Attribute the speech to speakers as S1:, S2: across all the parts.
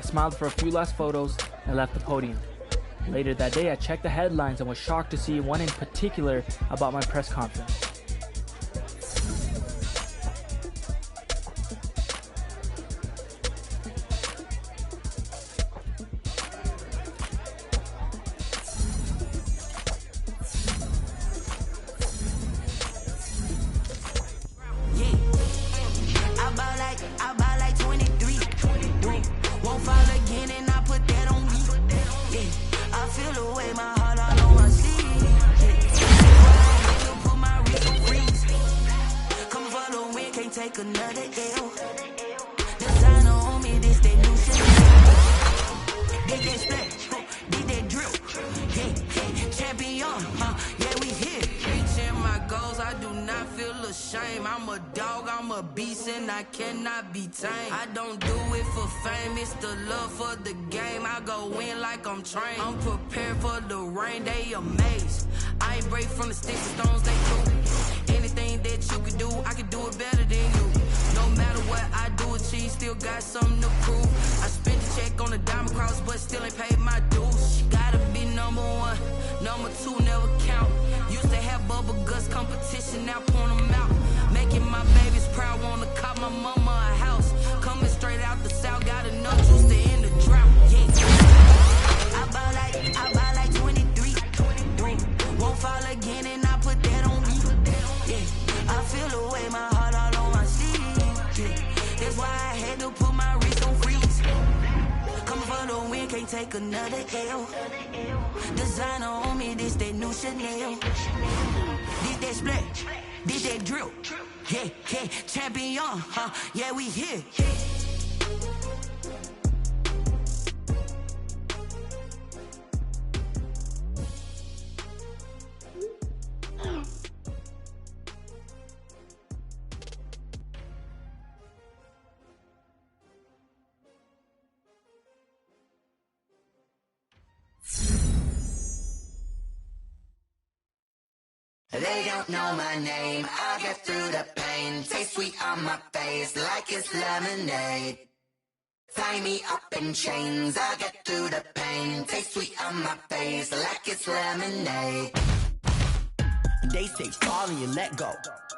S1: I smiled for a few last photos and left the podium. Later that day, I checked the headlines and was shocked to see one in particular about my press conference.
S2: I don't do it for fame, it's the love for the game. I go in like I'm trained. I'm prepared for the rain, they amazed. I ain't break from the sticks and stones, they through. Anything that you could do, I could do it better than you. No matter what I do achieve, still got something to prove. I spent a check on a diamond cross, but still ain't paid my dues. Gotta be number one, number two never count. Used to have bubble guts competition, now point them out. Making my babies proud, wanna cop my mama a house. Coming straight out the south, got enough juice to end the drought. Yeah. I buy like 23. Won't fall again and I put that on me. Yeah. I feel the way, my heart all on my sleeve. Yeah. That's why I had to put my wrist on freeze. Coming for the win, can't take another L. Designer on me, this that new Chanel. This that splash, this that drill. Yeah, yeah, champion, yeah, we here.
S3: They don't know my name, I get through the pain. Taste sweet on my face like it's lemonade. Tie me up in chains, I get through the pain. Taste sweet on my face like it's lemonade. They say fall and you let go,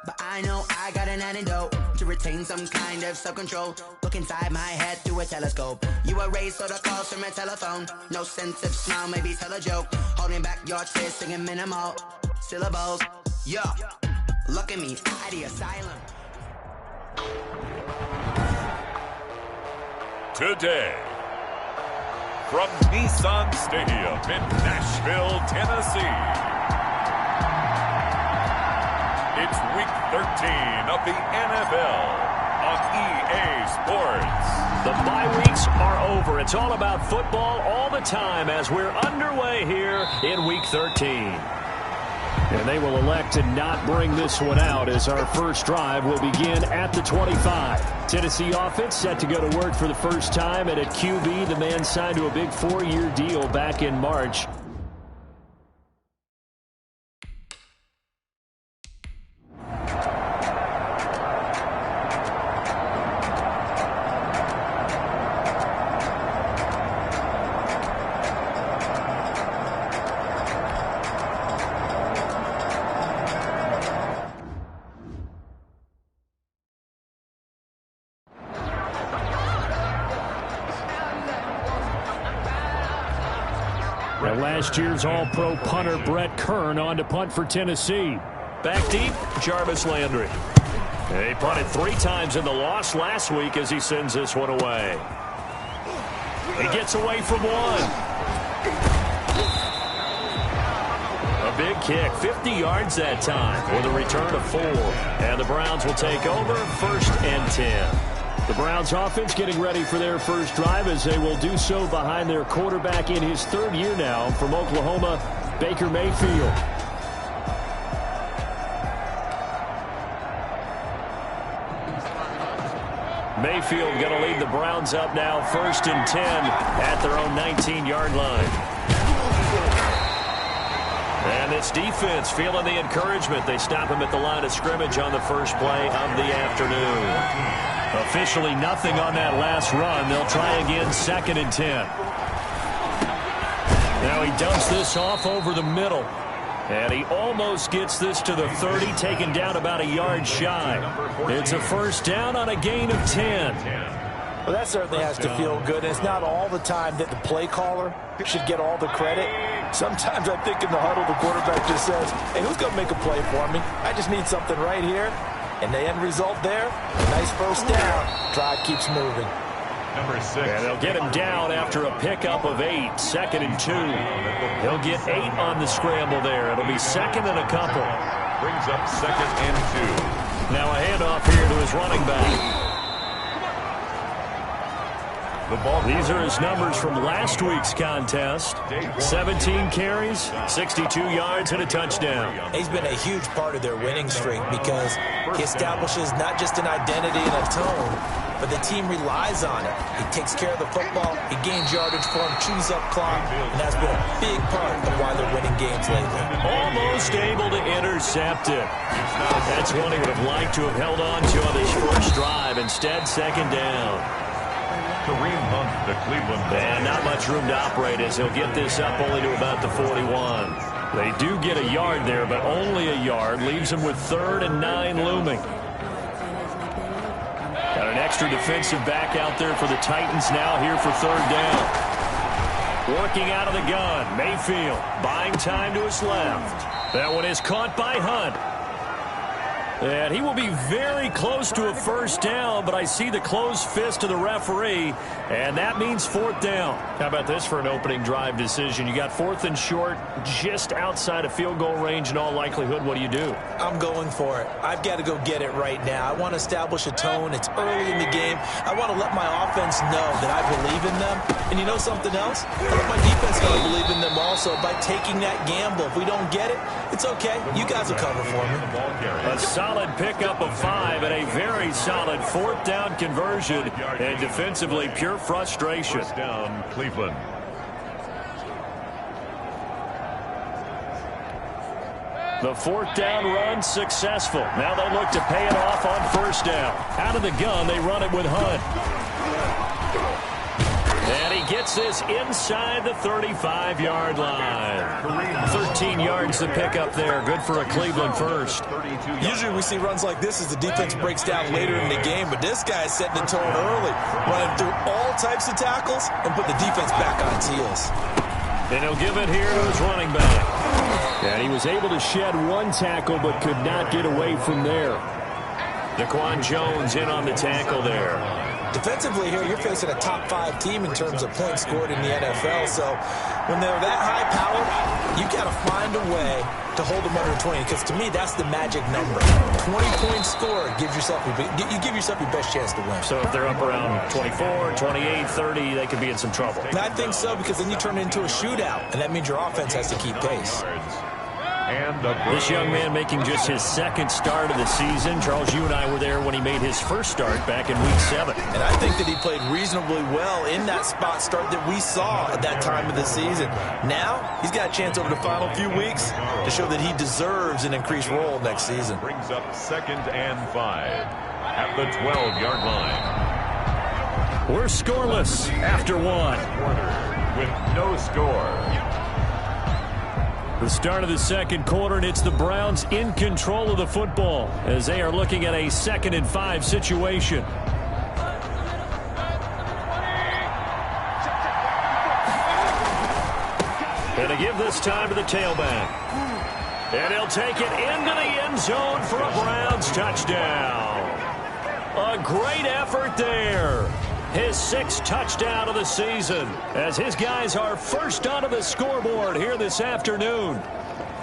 S3: but I know I got an antidote to retain some kind of self-control. Look inside my head through a telescope. You erase all the calls from a telephone. No sense of smile, maybe tell a joke. Holding back your tears, singing minimal syllables. Yo, look at me, at the asylum.
S4: Today, from Nissan Stadium in Nashville, Tennessee, it's Week 13 of the NFL on EA Sports.
S5: The bye weeks are over. It's all about football all the time as we're underway here in Week 13. And they will elect to not bring this one out as our first drive will begin at the 25. Tennessee offense set to go to work for the first time, and at QB, the man signed to a big 4-year deal back in March. Last year's All-Pro punter Brett Kern on to punt for Tennessee. Back deep, Jarvis Landry. He punted 3 times in the loss last week as he sends this one away. He gets away from one. A big kick, 50 yards that time with a return of 4. And the Browns will take over, 1st and 10. The Browns offense getting ready for their first drive as they will do so behind their quarterback in his 3rd year now from Oklahoma, Baker Mayfield. Mayfield going to lead the Browns up now 1st and 10 at their own 19-yard line. And this Jets defense feeling the encouragement. They stop him at the line of scrimmage on the first play of the afternoon. Officially nothing on that last run. They'll try again, 2nd and 10. Now he dumps this off over the middle. And he almost gets this to the 30, taken down about a yard shy. It's a first down on a gain of 10.
S6: Well, that certainly has to feel good. And it's not all the time that the play caller should get all the credit. Sometimes I think in the huddle, the quarterback just says, hey, who's going to make a play for me? I just need something right here. And the end result there, nice first down. Drive keeps moving.
S4: Number 6.
S5: And they'll get him down after a pickup of 8, 2nd and 2. He'll get 8 on the scramble there. It'll be 2nd and a couple.
S4: Brings up 2nd and 2.
S5: Now a handoff here to his running back. These are his numbers from last week's contest. 17 carries, 62 yards, and a touchdown.
S6: He's been a huge part of their winning streak because he establishes not just an identity and a tone, but the team relies on it. He takes care of the football, he gains yardage for him, chews up clock, and that's been a big part of why they're winning games lately.
S5: Almost able to intercept it. That's one he would have liked to have held on to on his first drive. Instead, 2nd down.
S4: Kareem Hunt, the Cleveland.
S5: And not much room to operate as he'll get this up only to about the 41. They do get a yard there, but only a yard. Leaves him with 3rd and 9 looming. Got an extra defensive back out there for the Titans now here for 3rd down. Working out of the gun. Mayfield buying time to his left. That one is caught by Hunt. And he will be very close to a first down, but I see the closed fist of the referee, and that means 4th down. How about this for an opening drive decision? You got 4th and short, just outside of field goal range in all likelihood. What do you do?
S6: I'm going for it. I've got to go get it right now. I want to establish a tone. It's early in the game. I want to let my offense know that I believe in them. And you know something else? I let my defense know I believe in them also by taking that gamble. If we don't get it, it's okay. You guys will cover for me.
S5: A solid pickup of 5 and a very solid 4th down conversion. And defensively, pure frustration.
S4: First down, Cleveland.
S5: The 4th down run successful. Now they look to pay it off on first down. Out of the gun, they run it with Hunt. And he gets this inside the 35-yard line. 13 yards to pick up there. Good for a Cleveland first.
S6: Usually we see runs like this as the defense breaks down later in the game, but this guy is setting the tone early, running through all types of tackles and put the defense back on its heels.
S5: And he'll give it here to his running back. And he was able to shed 1 tackle but could not get away from there. Daquan Jones in on the tackle there.
S6: Defensively here, you're facing a top 5 team in terms of points scored in the NFL. So when they're that high powered, you got to find a way to hold them under 20. Because to me, that's the magic number. 20 points scored, you give yourself your best chance to win.
S5: So if they're up around 24, 28, 30, they could be in some trouble.
S6: And I think so, because then you turn it into a shootout, and that means your offense has to keep pace.
S5: This young man making just his 2nd start of the season. Charles, you and I were there when he made his first start back in Week 7.
S6: And I think that he played reasonably well in that spot start that we saw at that time of the season. Now, he's got a chance over the final few weeks to show that he deserves an increased role next season.
S4: Brings up 2nd and 5 at the 12-yard line.
S5: We're scoreless after 1.
S4: With no score.
S5: The start of the 2nd quarter, and it's the Browns in control of the football as they are looking at a 2nd and 5 situation. And to give this time to the tailback. And he'll take it into the end zone for a Browns touchdown. A great effort there. His 6th touchdown of the season as his guys are first onto the scoreboard here this afternoon.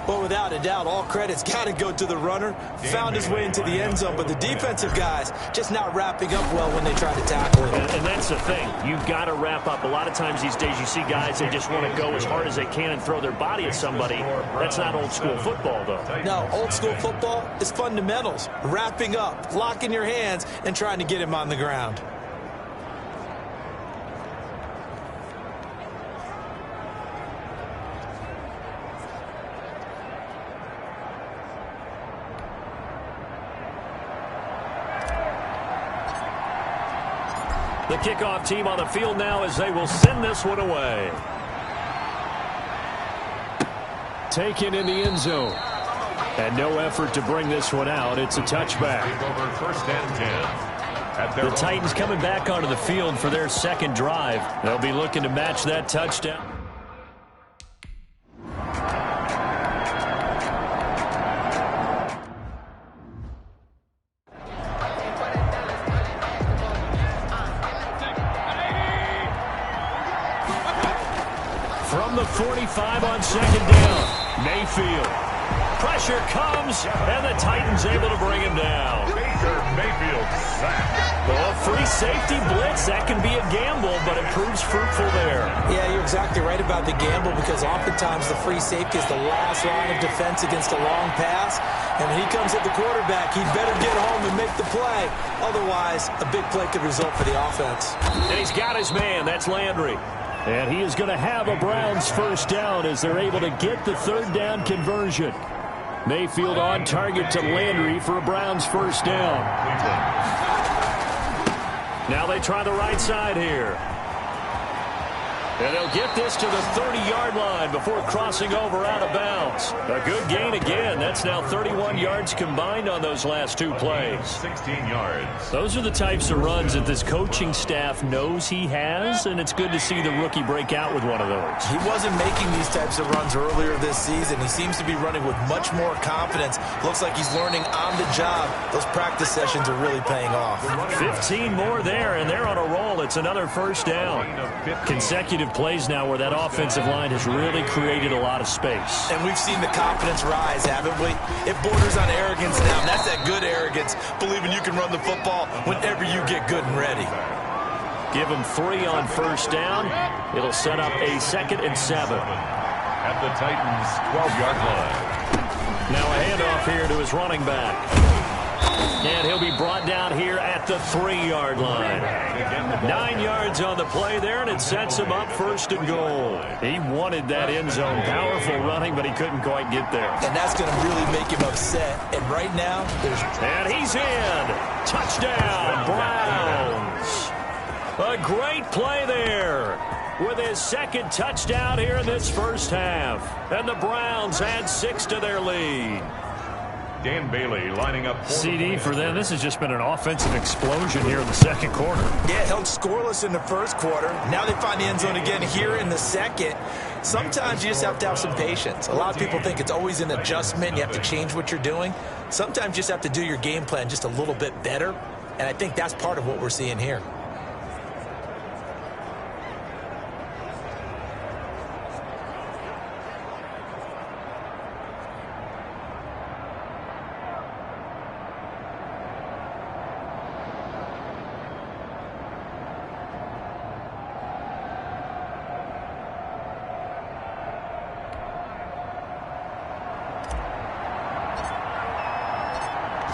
S6: Well, without a doubt, all credit's got to go to the runner. Found his way into the end zone, but the defensive guys just not wrapping up well when they try to tackle him.
S5: And that's the thing. You've got to wrap up. A lot of times these days you see guys, they just want to go as hard as they can and throw their body at somebody. That's not old school football, though.
S6: No, old school football is fundamentals. Wrapping up, locking your hands, and trying to get him on the ground.
S5: The kickoff team on the field now as they will send this one away. Taken in the end zone. And no effort to bring this one out. It's a touchback.
S4: Over first and 10.
S5: The Titans coming back onto the field for their second drive. They'll be looking to match that touchdown. From the 45 on second down, Mayfield. Pressure comes, and the Titans able to bring him down.
S4: Baker Mayfield sacked.
S5: Well, free safety blitz, that can be a gamble, but it proves fruitful there.
S6: Yeah, you're exactly right about the gamble because oftentimes the free safety is the last line of defense against a long pass. And when he comes at the quarterback, he'd better get home and make the play. Otherwise, a big play could result for the offense.
S5: And he's got his man. That's Landry. And he is going to have a Browns first down as they're able to get the third down conversion. Mayfield on target to Landry for a Browns first down. Now they try the right side here. And they'll get this to the 30-yard line before crossing over out of bounds. A good gain again. That's now 31 yards combined on those last two plays.
S4: 16 yards.
S5: Those are the types of runs that this coaching staff knows he has, and it's good to see the rookie break out with one of those.
S6: He wasn't making these types of runs earlier this season. He seems to be running with much more confidence. Looks like he's learning on the job. Those practice sessions are really paying off.
S5: 15 more there, and they're on a roll. It's another first down. Consecutive plays now where that offensive line has really created a lot of space.
S6: And we've seen the confidence rise, haven't we? It borders on arrogance now, and that's that good arrogance, believing you can run the football whenever you get good and ready.
S5: Give him 3 on first down. It'll set up a 2nd and 7.
S4: At the Titans' 12-yard line.
S5: Now a handoff here to his running back. And he'll be brought down here at the 3-yard line. 9 yards on the play there, and it sets him up first and goal. He wanted that end zone. Powerful running, but he couldn't quite get there.
S6: And that's going to really make him upset. And right now, there's...
S5: And he's in. Touchdown, Browns. A great play there with his second touchdown here in this first half. And the Browns add 6 to their lead.
S4: Dan Bailey lining up.
S5: CD for them. This has just been an offensive explosion here in the second quarter.
S6: Yeah, held scoreless in the first quarter. Now they find the end zone again here in the second. Sometimes you just have to have some patience. A lot of people think it's always an adjustment. You have to change what you're doing. Sometimes you just have to do your game plan just a little bit better. And I think that's part of what we're seeing here.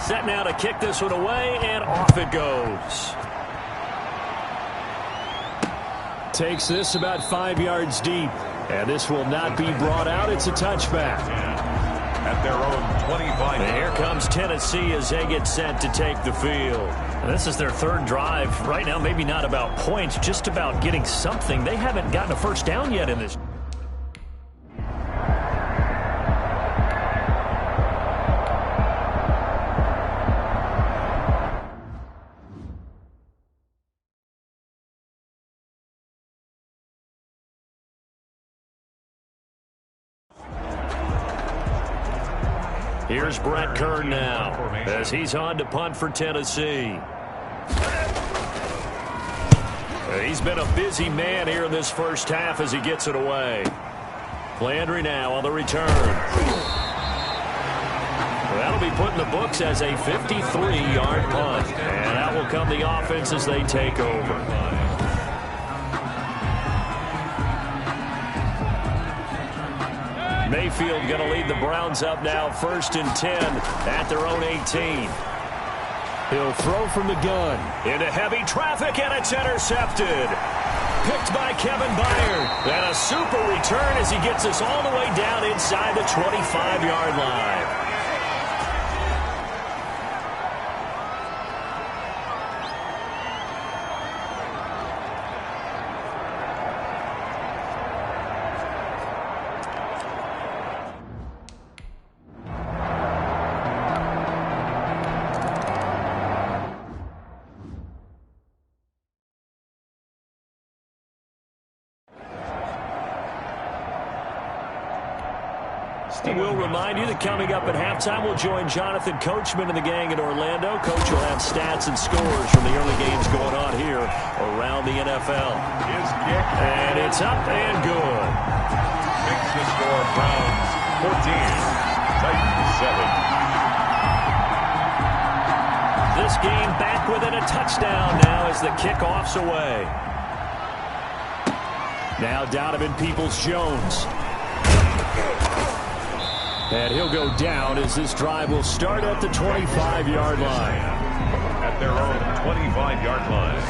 S5: Set now to kick this one away, and off it goes. Takes this about 5 yards deep, and this will not be brought out. It's a touchback.
S4: At their own 25.
S5: And here comes Tennessee as they get set to take the field. And this is their third drive. Right now, maybe not about points, just about getting something. They haven't gotten a first down yet in this. Here's Brett Kern now as he's on to punt for Tennessee. He's been a busy man here in this first half as he gets it away. Landry now on the return. That'll be put in the books as a 53-yard punt. And that will come the offense as they take over. Mayfield going to lead the Browns up now, 1st and 10 at their own 18. He'll throw from the gun into heavy traffic, and it's intercepted. Picked by Kevin Byard. And a super return as he gets us all the way down inside the 25-yard line. And we'll remind you that coming up at halftime, we'll join Jonathan Coachman and the gang in Orlando. Coach will have stats and scores from the early games going on here around the NFL. And it's up and good.
S4: Makes the score Browns 14, Titans 7.
S5: This game back within a touchdown now as the kickoff's away. Now Donovan Peoples-Jones. And he'll go down as this drive will start at the 25-yard line.
S4: At their own 25-yard line.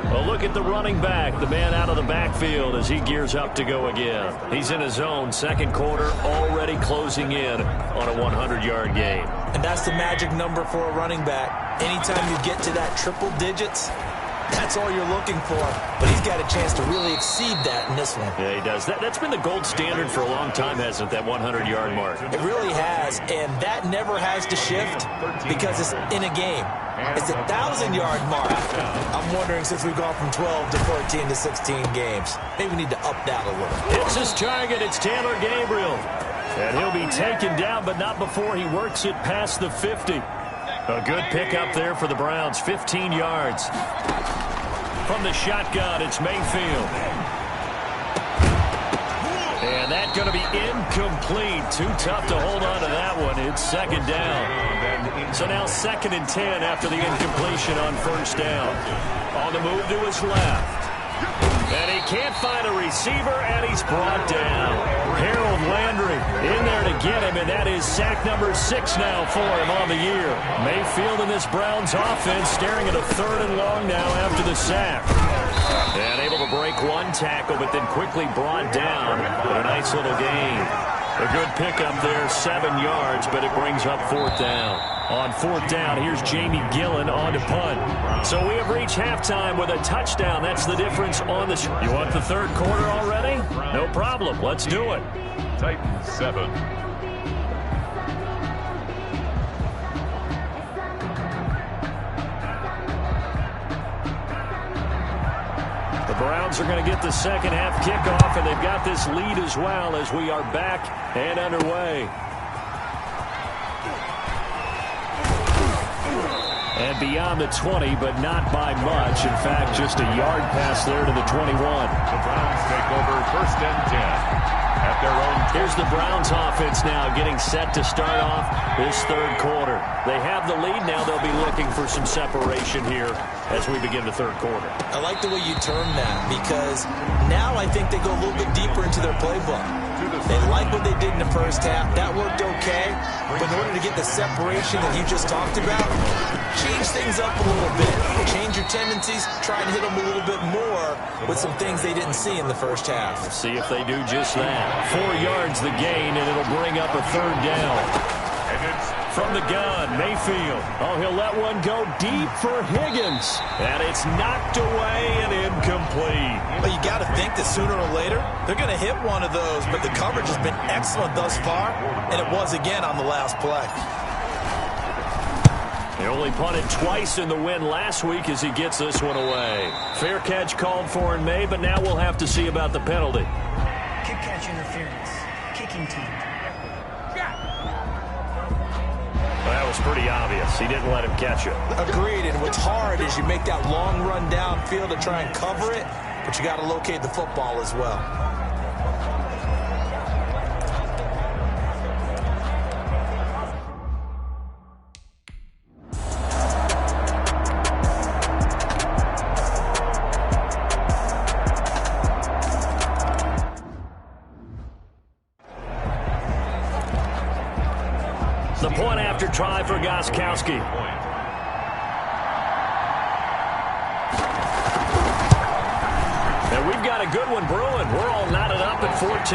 S5: Well, look at the running back, the man out of the backfield as he gears up to go again. He's in his own second quarter, already closing in on a 100-yard game.
S6: And that's the magic number for a running back. Anytime you get to that triple digits, that's all you're looking for. But he's got a chance to really exceed that in this one.
S5: Yeah, he does. That's been the gold standard for a long time, hasn't it, that 100-yard mark?
S6: It really has, and that never has to shift because it's in a game. It's a 1,000-yard mark. I'm wondering, since we've gone from 12 to 14 to 16 games, maybe we need to up that a little.
S5: Hits his target. It's Taylor Gabriel. And he'll be taken down, but not before he works it past the 50. A good pickup there for the Browns, 15 yards. From the shotgun, it's Mayfield. And that's going to be incomplete. Too tough to hold on to that one. It's second down. So now 2nd and 10 after the incompletion on first down. On the move to his left. And he can't find a receiver, and he's brought down. Harold Landry in there to get him, and that is sack number 6 now for him on the year. Mayfield and this Browns offense staring at a 3rd and long now after the sack. And able to break one tackle, but then quickly brought down. But a nice little gain. A good pickup there, 7 yards, but it brings up 4th down. On 4th down, here's Jamie Gillen on to punt. So we have reached halftime with a touchdown. That's the difference on the... You want the 3rd quarter already? No problem. Let's do it.
S4: Titans 7.
S5: The Browns are going to get the second half kickoff, and they've got this lead as well as we are back and underway. And beyond the 20, but not by much. In fact, just a yard pass there to the 21.
S4: The Browns take over 1st and 10 at their own.
S5: Here's the Browns offense now getting set to start off this 3rd quarter. They have the lead now. They'll be looking for some separation here as we begin the 3rd quarter.
S6: I like the way you term that because now I think they go a little bit deeper into their playbook. They like what they did in the first half. That worked okay. But in order to get the separation that you just talked about, change things up a little bit. Change your tendencies. Try and hit them a little bit more with some things they didn't see in the first half.
S5: We'll see if they do just that. 4 yards the gain, and it'll bring up a 3rd down. From the gun, Mayfield. Oh, he'll let one go deep for Higgins. And it's knocked away and incomplete.
S6: Well, you got to think that sooner or later, they're going to hit one of those. But the coverage has been excellent thus far, and it was again on the last play.
S5: He only punted twice in the win last week as he gets this one away. Fair catch called for and made, but now we'll have to see about the penalty.
S7: Kick catch interference. Kicking team.
S5: Well, that was pretty obvious. He didn't let him catch it.
S6: Agreed, and what's hard is you make that long run downfield to try and cover it, but you got to locate the football as well.
S5: The point after try for Gostkowski. And we've got a good one brewing. We're all knotted up at 14.
S4: Good.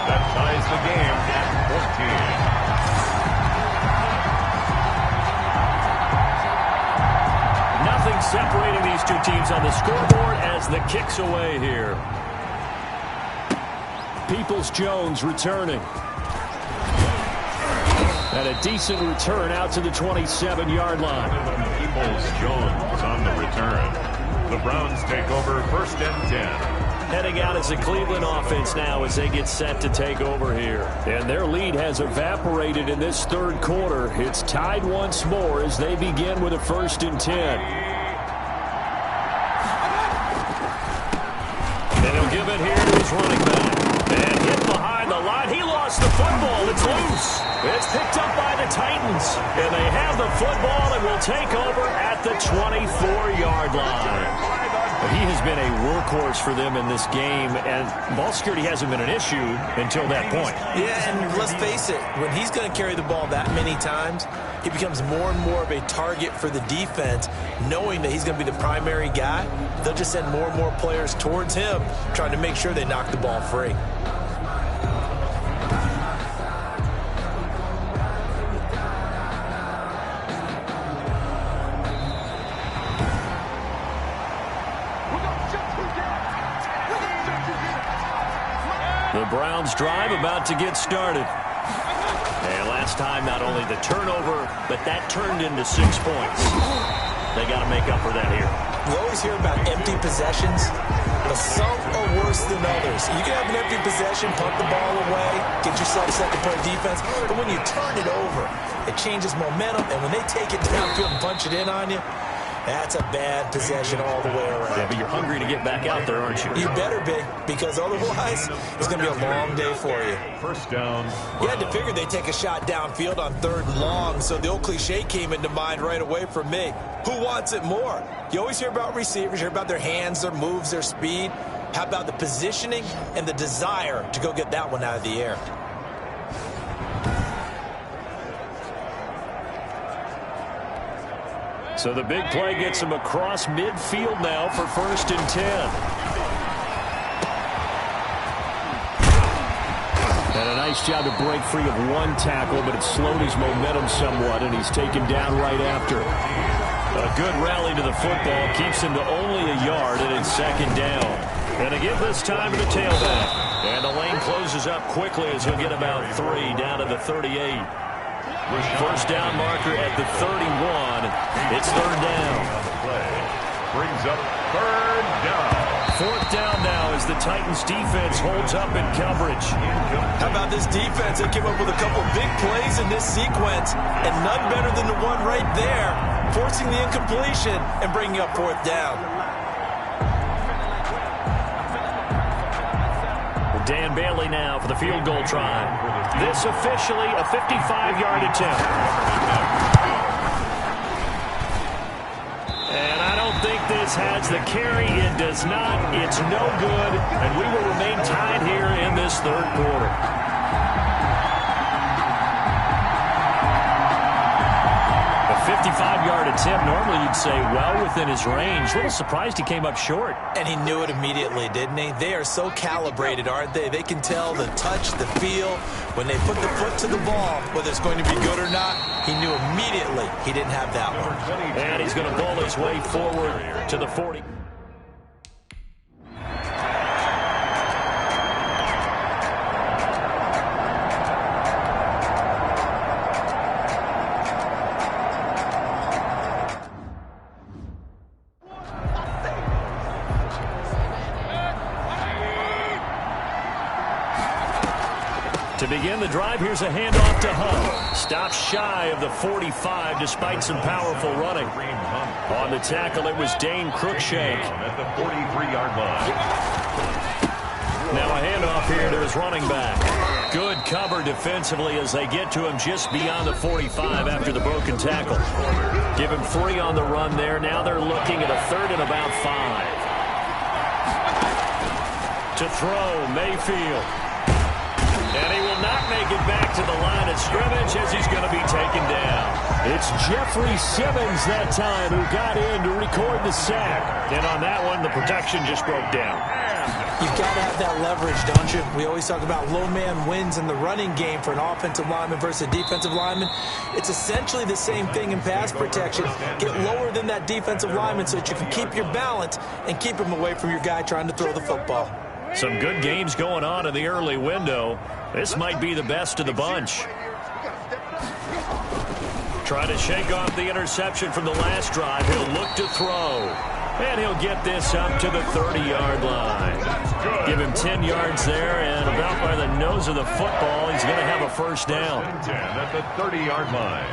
S4: That ties the game at 14.
S5: Nothing separating these two teams on the scoreboard as the kick's away here. Peoples-Jones returning. And a decent return out to the 27-yard line.
S4: Peoples-Jones on the return. The Browns take over 1st and 10.
S5: heading out as the Cleveland offense now as they get set to take over here. And their lead has evaporated in this third quarter. It's tied once more as they begin with a 1st and 10. And he'll give it here to his running back. And hit behind the line. He lost the football. It's loose. It's picked up by the Titans. And they have the football and will take over at the 24-yard line. He has been a workhorse for them in this game, and ball security hasn't been an issue until that point.
S6: Yeah, and let's face it, when he's going to carry the ball that many times, he becomes more and more of a target for the defense, knowing that he's going to be the primary guy. They'll just send more and more players towards him, trying to make sure they knock the ball free.
S5: The Browns drive about to get started. And last time, not only the turnover, but that turned into 6 points. They got to make up for that here.
S6: We always hear about empty possessions, but some are worse than others. You can have an empty possession, punt the ball away, get yourself set to play defense, but when you turn it over, it changes momentum, and when they take it downfield and punch it in on you, that's a bad possession all the way around.
S5: Yeah, but you're hungry to get back out there, aren't you?
S6: You better be, because otherwise it's going to be a long day for you.
S4: 1st down.
S6: You had to figure they'd take a shot downfield on 3rd and long, so the old cliche came into mind right away from me. Who wants it more? You always hear about receivers, you hear about their hands, their moves, their speed. How about the positioning and the desire to go get that one out of the air?
S5: So the big play gets him across midfield now for 1st and 10. And a nice job to break free of one tackle, but it slowed his momentum somewhat, and he's taken down right after. A good rally to the football keeps him to only a yard, and it's 2nd down. And again this time to the tailback. And the lane closes up quickly as he'll get about 3 down to the 38. 1st down marker at the 31. It's 3rd down.
S4: Brings up 3rd down.
S5: 4th down now as the Titans defense holds up in coverage.
S6: How about this defense? They came up with a couple big plays in this sequence, and none better than the one right there, forcing the incompletion and bringing up 4th down.
S5: Dan Bailey now for the field goal try. This officially a 55-yard attempt. And I don't think this has the carry. It does not. It's no good. And we will remain tied here in this 3rd quarter. A 55-yard attempt. Normally you'd say well within his range. A little surprised he came up short.
S6: And he knew it immediately, didn't he? They are so calibrated, aren't they? They can tell the touch, the feel. When they put the foot to the ball, whether it's going to be good or not, he knew immediately he didn't have that one.
S5: And he's going to ball his way forward to the 40. To begin the drive, here's a handoff to Hunt. Stops shy of the 45 despite some powerful running. On the tackle, it was Dane Cruikshank.
S4: At the 43-yard line.
S5: Now a handoff here to his running back. Good cover defensively as they get to him just beyond the 45 after the broken tackle. Give him 3 on the run there. Now they're looking at a 3rd and about 5. To throw, Mayfield. And he will not make it back to the line of scrimmage as he's going to be taken down. It's Jeffrey Simmons that time who got in to record the sack. And on that one, the protection just broke down.
S6: You've got to have that leverage, don't you? We always talk about low man wins in the running game for an offensive lineman versus a defensive lineman. It's essentially the same thing in pass protection. Get lower than that defensive lineman so that you can keep your balance and keep him away from your guy trying to throw the football.
S5: Some good games going on in the early window. This might be the best of the bunch. Trying to shake off the interception from the last drive. He'll look to throw. And he'll get this up to the 30-yard line. Give him 10 yards there, and about by the nose of the football, he's going to have a first down.
S4: 10 at the 30-yard line.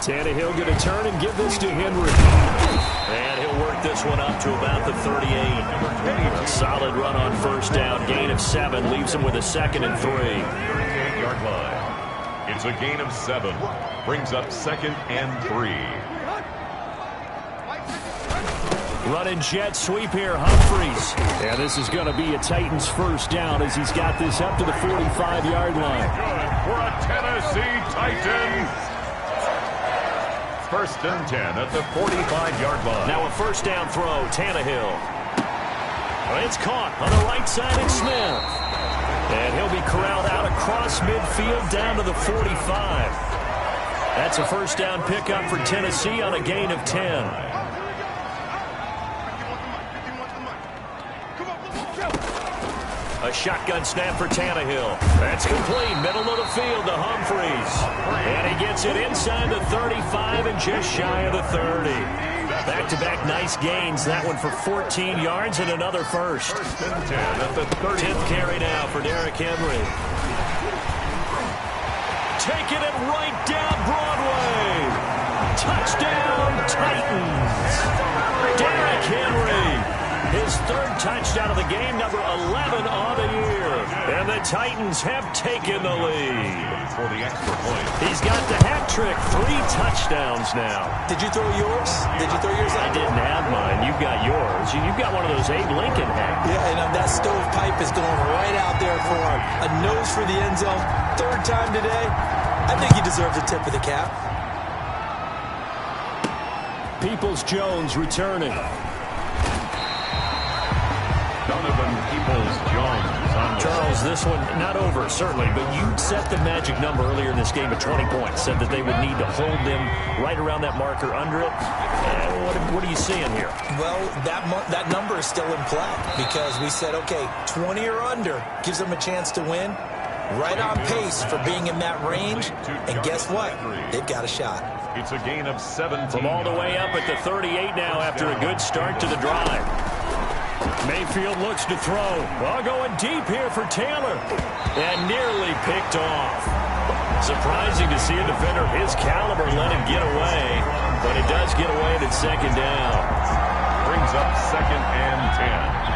S5: Tannehill going to turn and give this to Henry. And he'll work this one up to about the 38. A solid run on first down. Gain of 7 leaves him with a 2nd and 3.
S4: 38-yard line. It's a gain of 7. Brings up 2nd and 3.
S5: Running jet sweep here, Humphreys. And this is going to be a Titans first down as he's got this up to the 45-yard line.
S4: Good for a Tennessee Titan. First and 10 at the 45-yard line.
S5: Now a first down throw, Tannehill. It's caught on the right side, it's Smith. And he'll be corralled out across midfield down to the 45. That's a first down pickup for Tennessee on a gain of 10. A shotgun snap for Tannehill. That's complete. Middle of the field to Humphreys. And he gets it inside the 35 and just shy of the 30. Back-to-back nice gains. That one for 14 yards and another first.
S4: First and 10 at the 30.
S5: 10th carry now for Derrick Henry. Taking it right down Broadway. Touchdown, Titans. Derrick Henry. His 3rd touchdown of the game, number 11 on the year. And the Titans have taken the lead.
S4: For the extra point.
S5: He's got the hat trick, 3 touchdowns now.
S6: Did you throw yours? Did you throw yours
S5: I
S6: out?
S5: didn't have mine. You've got yours. You've got one of those Abe Lincoln hats.
S6: Yeah, and that stovepipe is going right out there for him. A nose for the end zone. 3rd time today. I think he deserves a tip of the cap.
S5: Peoples-Jones returning.
S4: Donovan Peoples-Jones.
S5: Charles, this one not over, certainly, but you set the magic number earlier in this game at 20 points. Said that they would need to hold them right around that marker under it. What are you seeing here?
S6: Well, that number is still in play because we said, okay, 20 or under gives them a chance to win. Right on pace for being in that range. And guess what? They've got a shot.
S4: It's a gain of 17.
S5: From all the way up at the 38 now after a good start to the drive. Mayfield looks to throw. Well, going deep here for Taylor. And nearly picked off. Surprising to see a defender of his caliber let him get away. But it does get away at 2nd down.
S4: Brings up 2nd and 10.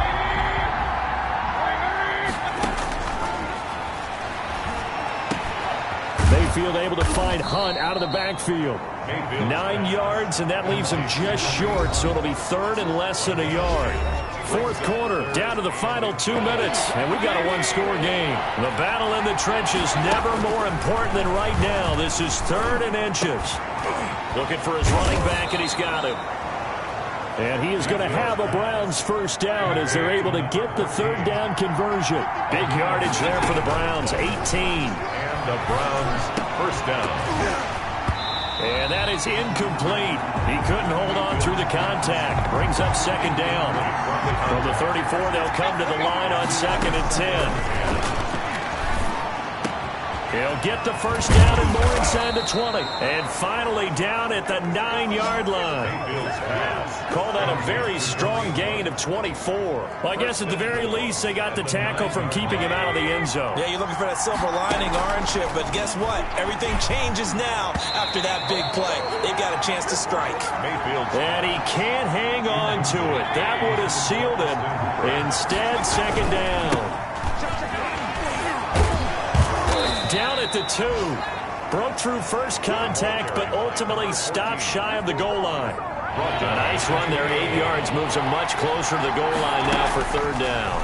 S5: Mayfield able to find Hunt out of the backfield. 9 yards, and that leaves him just short, so it'll be 3rd and less than a yard. 4th quarter, down to the final 2 minutes, and we've got a 1-score game. The battle in the trenches never more important than right now. This is 3rd and inches. Looking for his running back, and he's got him. And he is going to have a Browns first down as they're able to get the 3rd down conversion. Big yardage there for the Browns, 18.
S4: And the Browns first down.
S5: And that is incomplete. He couldn't hold on through the contact. Brings up 2nd down. From the 34, they'll come to the line on 2nd and 10. He'll get the first down and more inside the 20. And finally down at the 9-yard line. Call that a very strong gain of 24. Well, I guess at the very least, they got the tackle from keeping him out of the end zone.
S6: Yeah, you're looking for that silver lining, aren't you? But guess what? Everything changes now after that big play. They've got a chance to strike.
S5: And he can't hang on to it. That would have sealed it. Instead, 2nd down. Down at the 2. Broke through first contact, but ultimately stopped shy of the goal line. A nice run there, 8 yards, moves him much closer to the goal line now for 3rd down.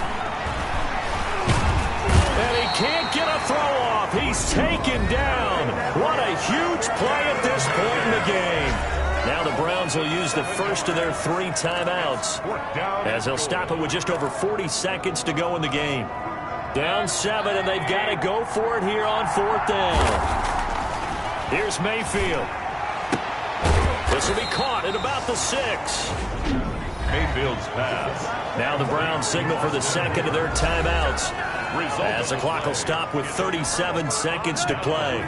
S5: And he can't get a throw off. He's taken down. What a huge play at this point in the game. Now the Browns will use the first of their 3 timeouts as they'll stop it with just over 40 seconds to go in the game. Down 7, and they've got to go for it here on 4th down. Here's Mayfield. This will be caught at about the 6.
S4: Mayfield's pass.
S5: Now the Browns signal for the 2nd of their timeouts as the clock will stop with 37 seconds to play.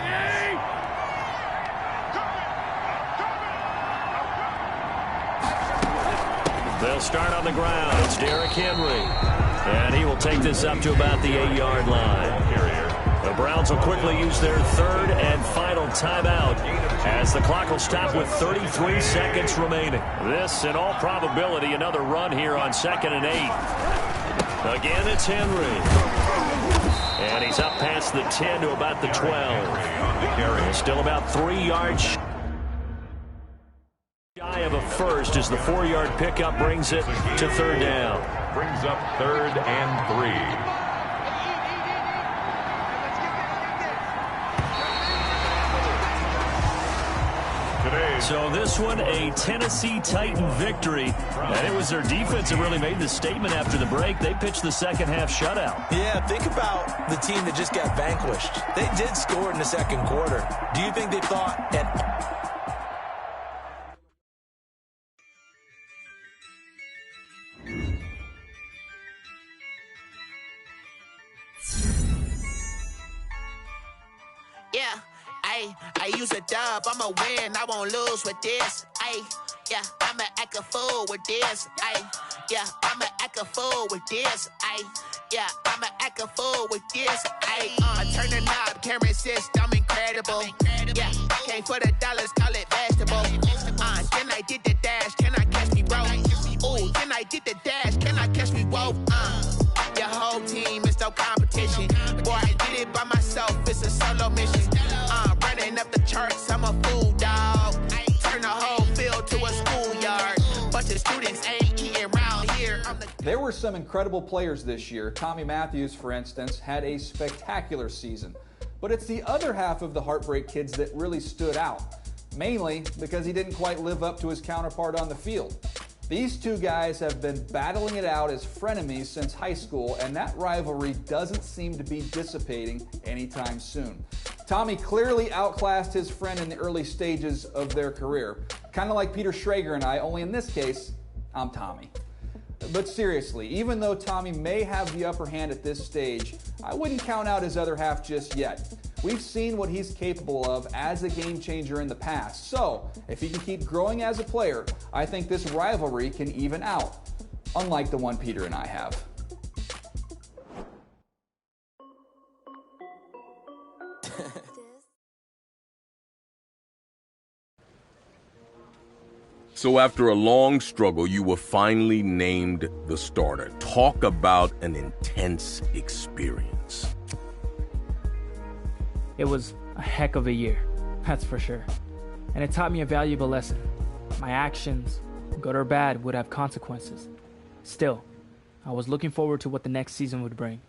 S5: They'll start on the ground. It's Derrick Henry. And he will take this up to about the 8-yard line. The Browns will quickly use their third and final timeout as the clock will stop with 33 seconds remaining. This, in all probability, another run here on 2nd and 8. Again, it's Henry. And he's up past the 10 to about the 12. Still about 3 yards shy of a first as the 4-yard pickup brings it to 3rd down.
S4: Brings up 3rd and 3.
S5: So this one, a Tennessee Titan victory. And it was their defense that really made the statement after the break. They pitched the second half shutout.
S6: Yeah, think about the team that just got vanquished. They did score in the second quarter. Do you think they thought at...
S8: Yeah, I use a dub, I'ma win, I won't lose with this. Yeah, I'ma act a fool with this. Yeah, I'ma act a fool with this. Yeah, I'ma act a fool with this. Turn the knob, camera assist, I'm incredible. Yeah, came for the dollars, call it vegetable. Then I did the dash, can I catch me, bro? Ooh, then I did the dash, can I catch me, whoa? Your whole team is no competition. Boy, I did it by myself, it's a solo mission. Running up the charts, I'm a fool, dog. Turn the whole field to a schoolyard. Bunch of students ain't eating around here.
S9: There were some incredible players this year. Tommy Matthews, for instance, had a spectacular season. But it's the other half of the Heartbreak Kids that really stood out, mainly because he didn't quite live up to his counterpart on the field. These two guys have been battling it out as frenemies since high school, and that rivalry doesn't seem to be dissipating anytime soon. Tommy clearly outclassed his friend in the early stages of their career. Kind of like Peter Schrager and I, only in this case, I'm Tommy. But seriously, even though Tommy may have the upper hand at this stage, I wouldn't count out his other half just yet. We've seen what he's capable of as a game changer in the past. So, if he can keep growing as a player, I think this rivalry can even out, unlike the one Peter and I have.
S10: So after a long struggle, you were finally named the starter. Talk about an intense experience.
S1: It was a heck of a year, that's for sure. And it taught me a valuable lesson. My actions, good or bad, would have consequences. Still, I was looking forward to what the next season would bring.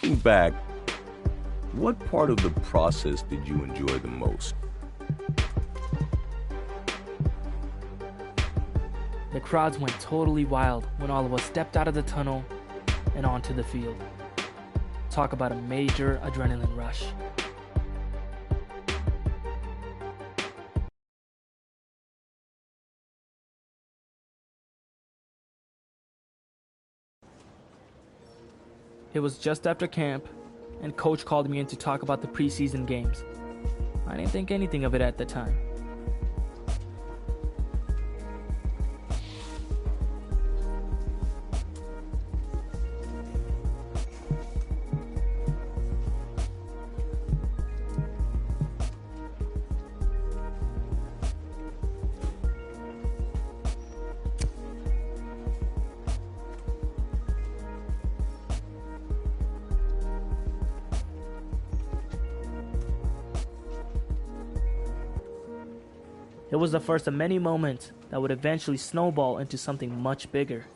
S10: looking back, what part of the process did you enjoy the most?
S1: The crowds went totally wild when all of us stepped out of the tunnel and onto the field. Talk about a major adrenaline rush. It was just after camp, and Coach called me in to talk about the preseason games. I didn't think anything of it at the time. It was the first of many moments that would eventually snowball into something much bigger.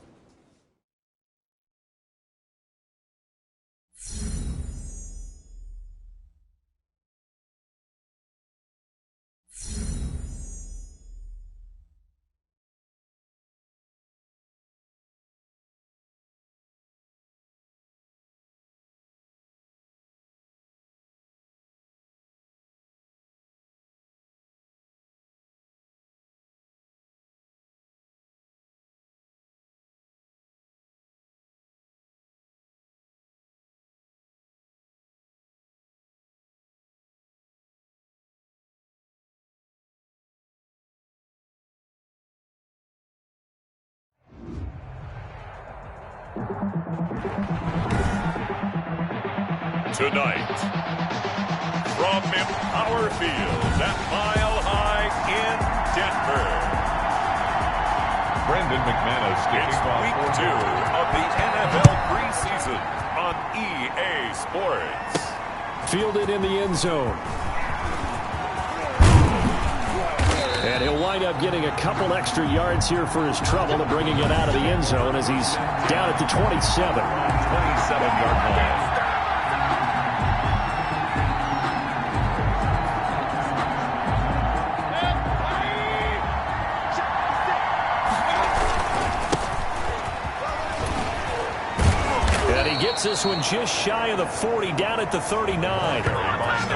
S4: Tonight, from Empower Field at Mile High in Denver, Brendan McManus kicks week 2 of the NFL preseason on EA Sports.
S5: Fielded in the end zone. And he'll wind up getting a couple extra yards here for his trouble and bringing it out of the end zone as he's down at the 27.
S4: 27-yard line.
S5: This one just shy of the 40, down at the 39.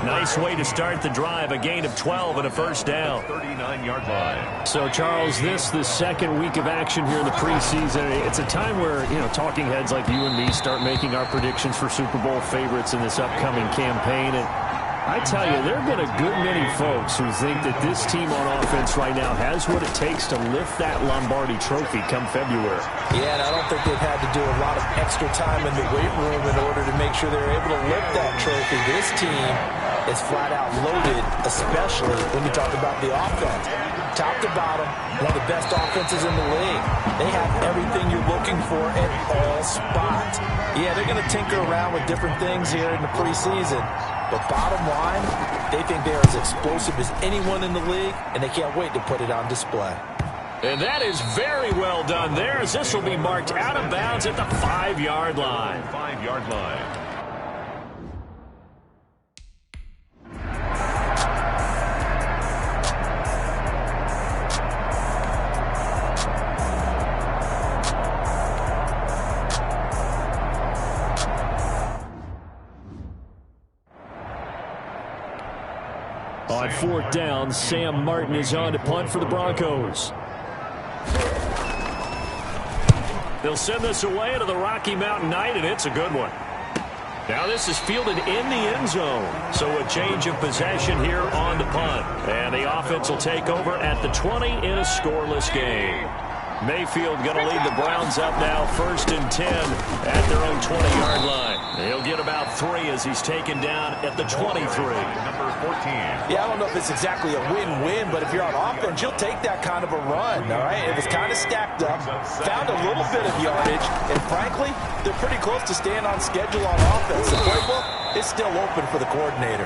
S5: Nice way to start the drive, a gain of 12 and a first down.
S4: 39-yard line.
S5: So, Charles, this the second week of action here in the preseason. It's a time where, talking heads like you and me start making our predictions for Super Bowl favorites in this upcoming campaign. And I tell you, there have been a good many folks who think that this team on offense right now has what it takes to lift that Lombardi trophy come February.
S6: Yeah, and I don't think they've had to do a lot of extra time in the weight room in order to make sure they're able to lift that trophy. This team is flat out loaded, especially when you talk about the offense. Top to bottom, one of the best offenses in the league. They have everything you're looking for at all spots. Yeah, they're going to tinker around with different things here in the preseason. But bottom line, they think they're as explosive as anyone in the league, and they can't wait to put it on display.
S5: And that is very well done there, as this will be marked out of bounds at the 5-yard line.
S4: 5-yard line.
S5: On fourth down, Sam Martin is on to punt for the Broncos. They'll send this away to the Rocky Mountain Knight, and it's a good one. Now this is fielded in the end zone, so a change of possession here on the punt. And the offense will take over at the 20 in a scoreless game. Mayfield going to lead the Browns up now, 1st and 10 at their own 20-yard line. He'll get about 3 as he's taken down at the 23.
S4: Number 14.
S6: Yeah, I don't know if it's exactly a win-win, but if you're on offense, you'll take that kind of a run, all right? It was kind of stacked up, found a little bit of yardage, and frankly, they're pretty close to staying on schedule on offense. The playbook is still open for the coordinator.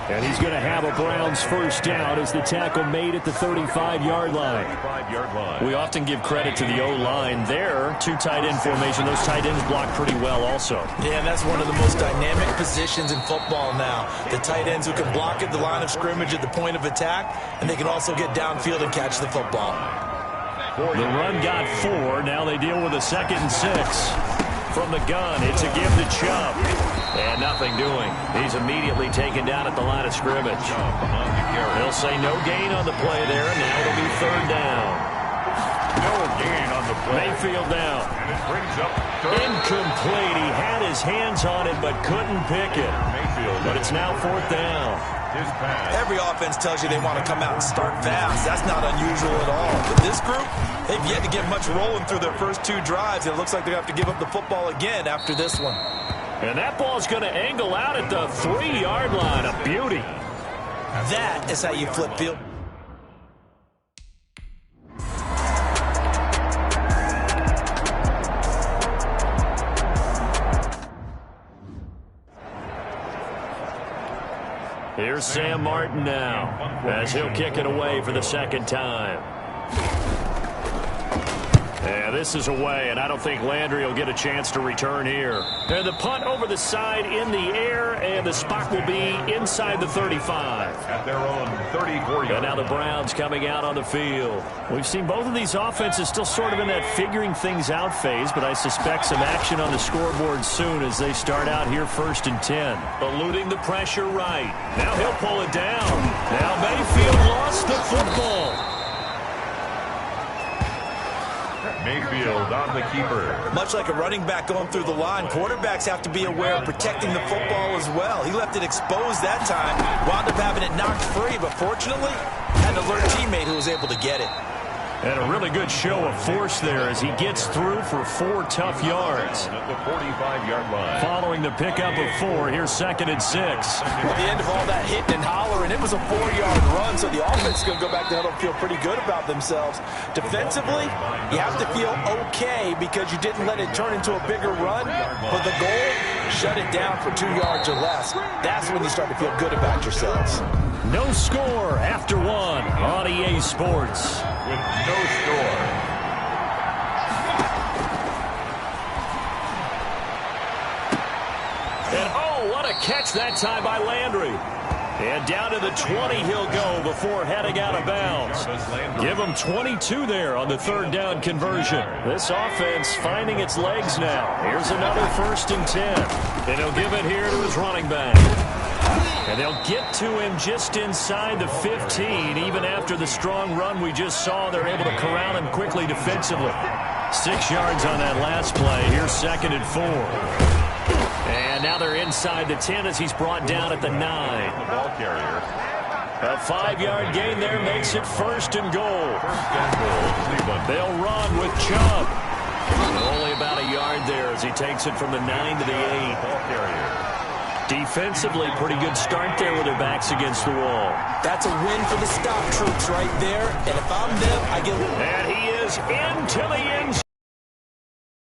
S5: And he's going to have a Browns first down as the tackle made at the 35-yard line.
S11: We often give credit to the O-line there. Two tight end formation. Those tight ends block pretty well also.
S6: Yeah, and that's one of the most dynamic positions in football now. The tight ends who can block at the line of scrimmage at the point of attack, and they can also get downfield and catch the football.
S5: The run got 4. Now they deal with a 2nd and 6. From the gun, it's a give to Chubb. And nothing doing. He's immediately taken down at the line of scrimmage. They'll say no gain on the play there, and now it'll be 3rd down.
S4: No gain on the play.
S5: Mayfield down.
S4: And it brings up 3rd.
S5: Incomplete. He had his hands on it but couldn't pick it. But it's now 4th down.
S6: Every offense tells you they want to come out and start fast. That's not unusual at all. But this group, they've yet to get much rolling through their first 2 drives. And it looks like they have to give up the football again after this one.
S5: And that ball's going to angle out at the 3-yard line. A beauty.
S6: That is how you flip field.
S5: Here's Sam Martin now as he'll kick it away for the 2nd time. Yeah, this is away, and I don't think Landry will get a chance to return here. And the punt over the side in the air, and the spot will be inside the 35.
S4: At their own 34-yard.
S5: And now the Browns coming out on the field. We've seen both of these offenses still sort of in that figuring things out phase, but I suspect some action on the scoreboard soon as they start out here 1st and 10. Eluding the pressure right. Now he'll pull it down. Now Mayfield lost the football.
S4: Mayfield on the keeper.
S6: Much like a running back going through the line, quarterbacks have to be aware of protecting the football as well. He left it exposed that time, wound up having it knocked free, but fortunately, had an alert teammate who was able to get it.
S5: And a really good show of force there as he gets through for 4 tough yards.
S4: At the 45-yard line.
S5: Following the pickup of 4, here's 2nd and 6.
S6: At the end of all that hitting and hollering, it was a 4-yard run, so the offense is going to go back to huddle and feel pretty good about themselves. Defensively, you have to feel okay because you didn't let it turn into a bigger run, but the goal, shut it down for 2 yards or less. That's when you start to feel good about yourselves.
S5: No score after 1 on EA Sports.
S4: With no score.
S5: And oh, what a catch that time by Landry. And down to the 20 he'll go before heading out of bounds. Give him 22 there on the 3rd down conversion. This offense finding its legs now. Here's another 1st and 10. And he'll give it here to his running back. And they'll get to him just inside the 15. Even after the strong run we just saw, they're able to corral him quickly defensively. 6 yards on that last play. Here's 2nd and 4. And now they're inside the 10 as he's brought down at the 9.
S4: The ball carrier.
S5: A 5-yard gain there makes it 1st and goal.
S4: 1st and goal, Cleveland.
S5: They'll run with Chubb. Only about a yard there as he takes it from the 9 to the 8.
S4: Ball carrier.
S5: Defensively, pretty good start there with their backs against the wall.
S6: That's a win for the stop troops right there. And if I'm them, I get...
S5: And he is into the end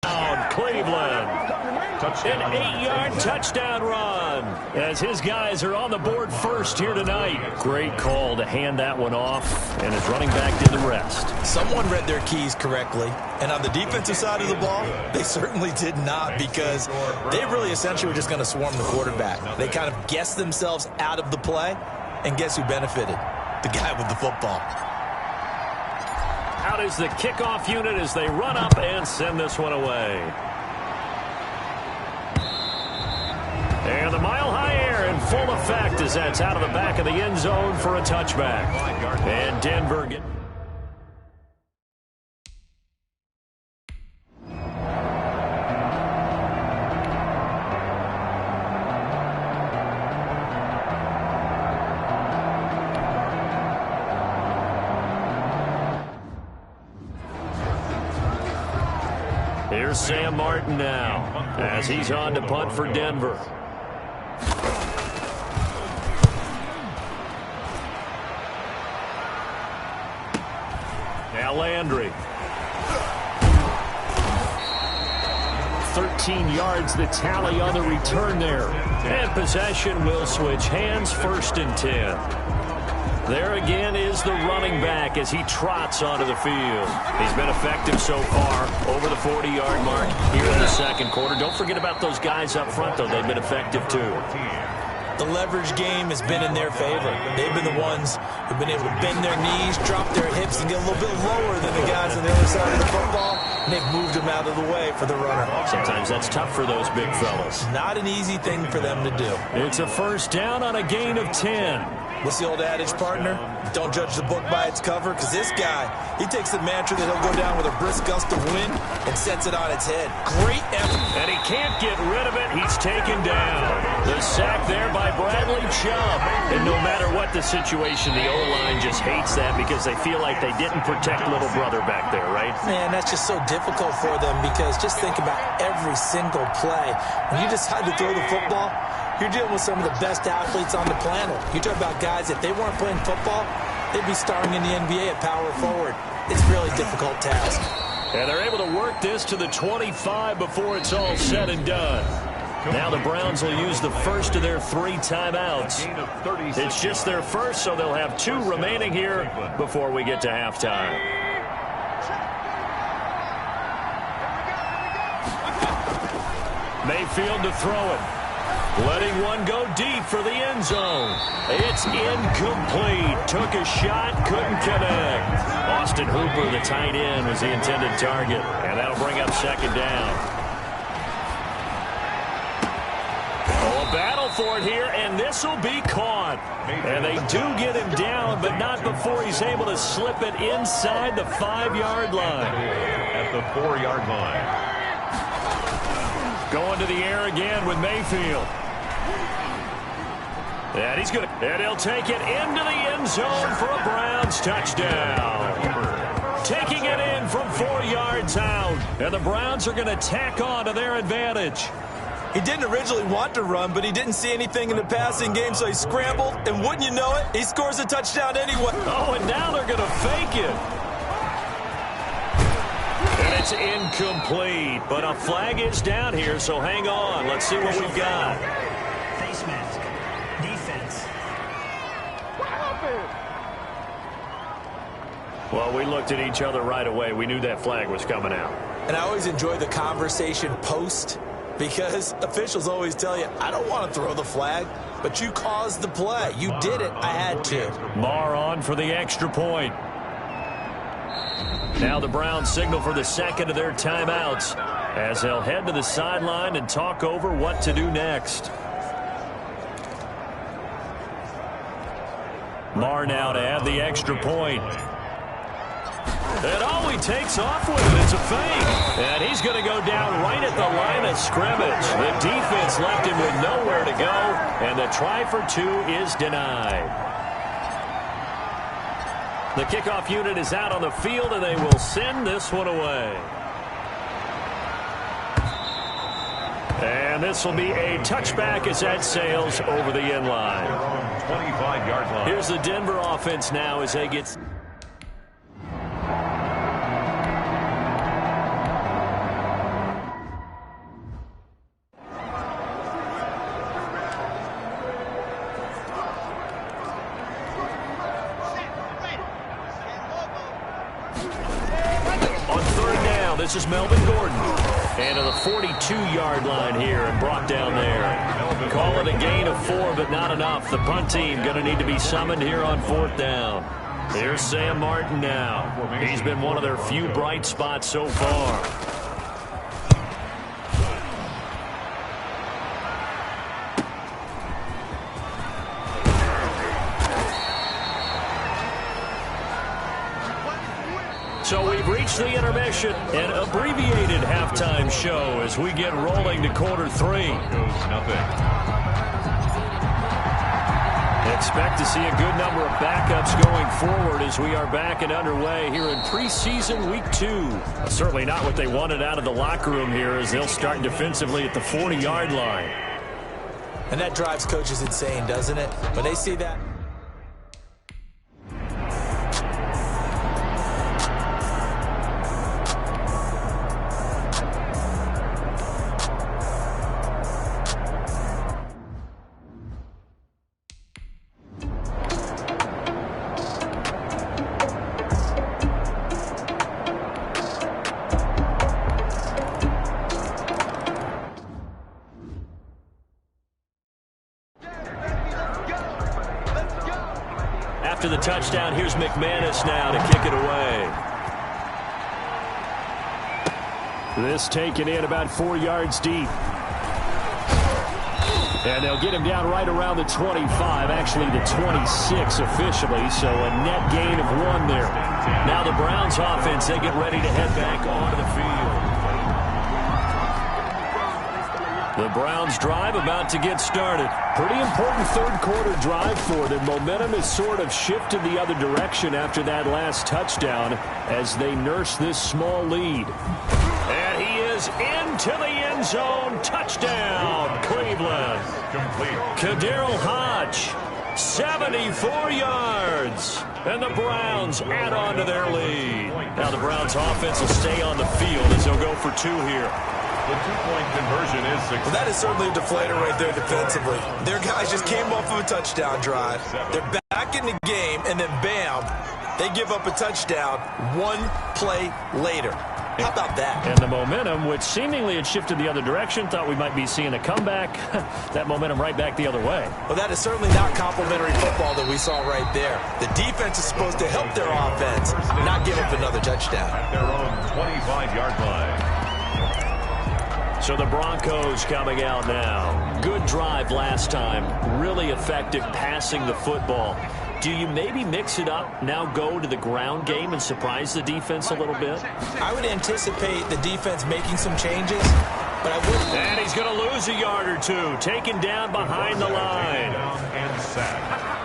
S5: zone. Cleveland. Touchdown. An 8-yard touchdown run as his guys are on the board first here tonight. Great call to hand that one off, and his running back did the rest.
S6: Someone read their keys correctly, and on the defensive side of the ball, they certainly did not, because they really essentially were just going to swarm the quarterback. They kind of guessed themselves out of the play, and guess who benefited? The guy with the football.
S5: Out is the kickoff unit as they run up and send this one away. And the mile-high air in full effect as that's out of the back of the end zone for a touchback. And Denver get... Here's Sam Martin now as he's on to punt for Denver. Now Landry. 13 yards, the tally on the return there. And possession will switch hands, 1st and 10. There again is the running back as he trots onto the field. He's been effective so far, over the 40-yard mark here in the second quarter. Don't forget about those guys up front, though. They've been effective, too.
S6: The leverage game has been in their favor. They've been the ones who've been able to bend their knees, drop their hips, and get a little bit lower than the guys on the other side of the football, and they've moved them out of the way for the runner.
S5: Sometimes that's tough for those big fellas.
S6: Not an easy thing for them to do.
S5: It's a 1st down on a gain of 10.
S6: What's the old adage, partner? Don't judge the book by its cover, because this guy, he takes the mantra that he'll go down with a brisk gust of wind and sets it on its head. Great effort.
S5: And he can't get rid of it. He's taken down. The sack there by Bradley Chubb. And no matter what the situation, the O-line just hates that because they feel like they didn't protect little brother back there, right?
S6: Man, that's just so difficult for them because just think about every single play. When you decide to throw the football, you're dealing with some of the best athletes on the planet. You talk about guys, if they weren't playing football, they'd be starring in the NBA at power forward. It's a really difficult task.
S5: And they're able to work this to the 25 before it's all said and done. Now the Browns will use the first of their 3 timeouts. It's just their first, so they'll have 2 remaining here before we get to halftime. Mayfield to throw it. Letting one go deep for the end zone. It's incomplete. Took a shot, couldn't connect. Austin Hooper, the tight end, was the intended target. And that'll bring up 2nd down. Oh, a battle for it here, and this will be caught. And they do get him down, but not before he's able to slip it inside the 5-yard line.
S4: At the 4-yard line.
S5: Going to the air again with Mayfield. And he's going to, and he'll take it into the end zone for a Browns touchdown. Taking it in from 4 yards out. And the Browns are going to tack on to their advantage.
S6: He didn't originally want to run, but he didn't see anything in the passing game, so he scrambled. And wouldn't you know it, he scores a touchdown anyway.
S5: Oh, and now they're going to fake it. And it's incomplete, but a flag is down here, so hang on. Let's see what we've got.
S7: Face mask. Defense.
S4: What happened?
S5: Well, we looked at each other right away. We knew that flag was coming out.
S6: And I always enjoy the conversation post because officials always tell you, I don't want to throw the flag, but you caused the play. You did it. I had to.
S5: Marr on for the extra point. Now the Browns signal for the 2nd of their timeouts as they'll head to the sideline and talk over what to do next. Marr now to add the extra point. And oh, he takes off with it. It's a fake. And he's going to go down right at the line of scrimmage. The defense left him with nowhere to go, and the try for 2 is denied. The kickoff unit is out on the field, and they will send this one away. And this will be a touchback as that sails over the end line.
S4: 25-yard line.
S5: Here's the Denver offense now as they get... This is Melvin Gordon. And to the 42-yard line here and brought down there. Call it a gain of 4, but not enough. The punt team going to need to be summoned here on 4th down. Here's Sam Martin now. He's been one of their few bright spots so far. So we've reached the intermission, an abbreviated halftime show as we get rolling to quarter 3. Expect to see a good number of backups going forward as we are back and underway here in preseason week 2. Certainly not what they wanted out of the locker room here as they'll start defensively at the 40-yard line.
S6: And that drives coaches insane, doesn't it? When they see that.
S5: to the touchdown. Here's McManus now to kick it away. This taken in about 4 yards deep. And they'll get him down right around the 25, actually the 26 officially, so a net gain of 1 there. Now the Browns offense, they get ready to head back onto the field. The Browns drive about to get started. Pretty important third quarter drive for them. Momentum has sort of shifted the other direction after that last touchdown as they nurse this small lead. And he is into the end zone. Touchdown, Cleveland.
S4: Complete.
S5: Kadarrell Hodge, 74 yards. And the Browns add on to their lead. Now the Browns offense will stay on the field as they'll go for 2 here.
S4: The 2-point conversion is successful.
S6: Well, that is certainly a deflator right there defensively. Their guys just came off of a touchdown drive. They're back in the game, and then bam, they give up a touchdown 1 play later. How about that?
S5: And the momentum, which seemingly had shifted the other direction, thought we might be seeing a comeback. That momentum right back the other way.
S6: Well, that is certainly not complimentary football that we saw right there. The defense is supposed to help their offense, not give up another touchdown.
S4: At their own 25-yard line.
S5: So the Broncos coming out now. Good drive last time. Really effective passing the football. Do you maybe mix it up, now go to the ground game and surprise the defense a little bit?
S6: I would anticipate the defense making some changes, but I wouldn't.
S5: And he's going to lose a yard or 2. Taken down behind the line.
S4: And sacked.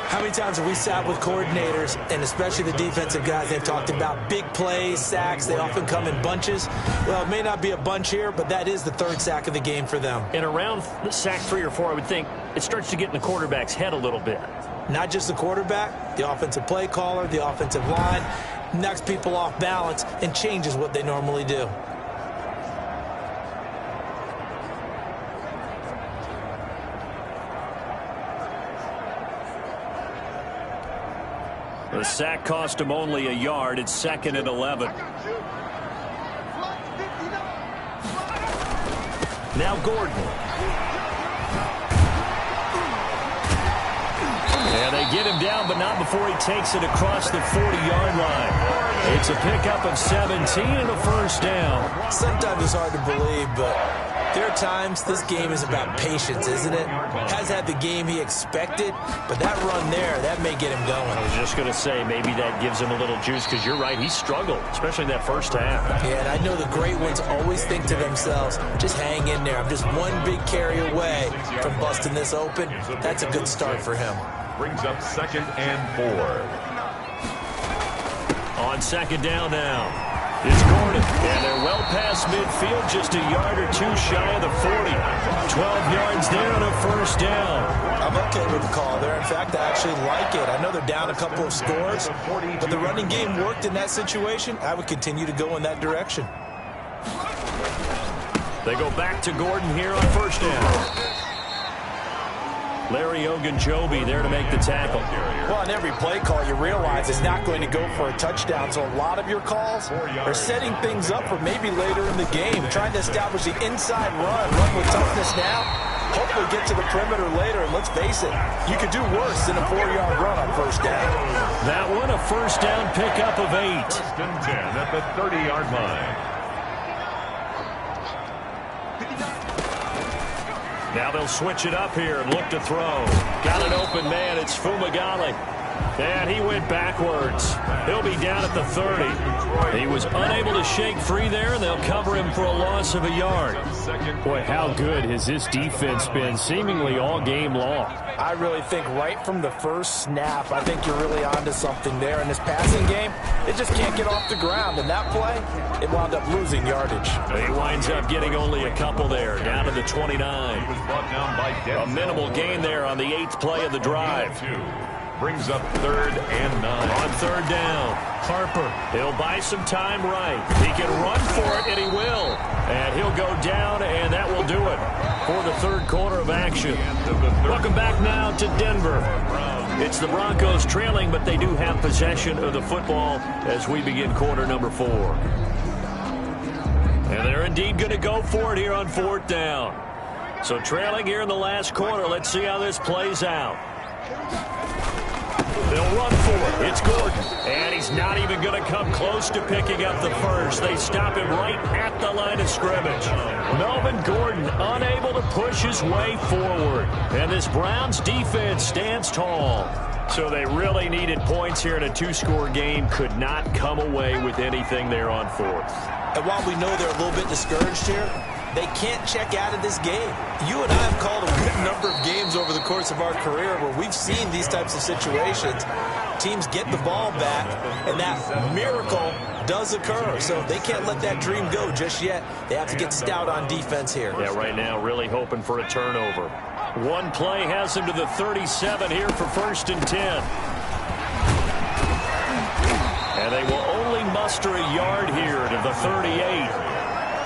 S6: How many times have we sat with coordinators, and especially the defensive guys, they've talked about big plays, sacks. They often come in bunches. Well, it may not be a bunch here, but that is the 3rd sack of the game for them.
S5: And around the sack 3 or 4, I would think it starts to get in the quarterback's head a little bit.
S6: Not just the quarterback, the offensive play caller, the offensive line, knocks people off balance and changes what they normally do.
S5: The sack cost him only a yard. It's 2nd and 11. Now Gordon. And they get him down, but not before he takes it across the 40-yard line. It's a pickup of 17 and a first down.
S6: Sometimes it's hard to believe, but there are times this game is about patience, isn't it? Has had the game he expected, but that run there, that may get him going.
S5: I was just going to say, maybe that gives him a little juice, because you're right, he struggled, especially in that first half.
S6: Yeah, and I know the great ones always think to themselves, just hang in there. I'm just one big carry away from busting this open. That's a good start for him.
S4: Brings up 2nd and 4.
S5: On 2nd down now. It's Gordon, and they're well past midfield, just a yard or 2 shy of the 40. 12 yards there on a first down.
S6: I'm okay with the call there. In fact, I actually like it. I know they're down a couple of scores, but the running game worked in that situation. I would continue to go in that direction.
S5: They go back to Gordon here on first down. Larry Ogunjobi there to make the tackle.
S6: Well, on every play call, you realize it's not going to go for a touchdown, so a lot of your calls are setting things up for maybe later in the game, trying to establish the inside run with toughness now, hopefully get to the perimeter later, and let's face it, you could do worse than a 4-yard run on first down.
S5: That one, a first down pickup of 8.
S4: 1st and 10 at the 30-yard line.
S5: Now they'll switch it up here and look to throw. Got an open man. It's Fumagalli. And he went backwards. He'll be down at the 30. He was unable to shake free there, and they'll cover him for a loss of a yard. Boy, how good has this defense been seemingly all game long?
S6: I really think right from the first snap, I think you're really onto something there. In this passing game, it just can't get off the ground. And that play, it wound up losing yardage.
S5: He winds up getting only a couple there, down to the 29. A minimal gain there on the 8th play of the drive.
S4: Brings up 3rd and 9.
S5: On 3rd down, Harper. He'll buy some time right. He can run for it, and he will. And he'll go down, and that will do it for the 3rd quarter of action. Welcome back now to Denver. It's the Broncos trailing, but they do have possession of the football as we begin quarter number 4. And they're indeed going to go for it here on 4th down. So trailing here in the last quarter. Let's see how this plays out. They'll run for it. It's Gordon. And he's not even going to come close to picking up the first. They stop him right at the line of scrimmage. Melvin Gordon unable to push his way forward. And this Browns defense stands tall. So they really needed points here in a two-score game. Could not come away with anything there on fourth.
S6: And while we know they're a little bit discouraged here, they can't check out of this game. You and I have called a good number of games over the course of our career where we've seen these types of situations. Teams get the ball back, and that miracle does occur. So they can't let that dream go just yet. They have to get stout on defense here.
S5: Yeah, right now really hoping for a turnover. One play has him to the 37 here for 1st and 10. And they will only muster a yard here to the 38.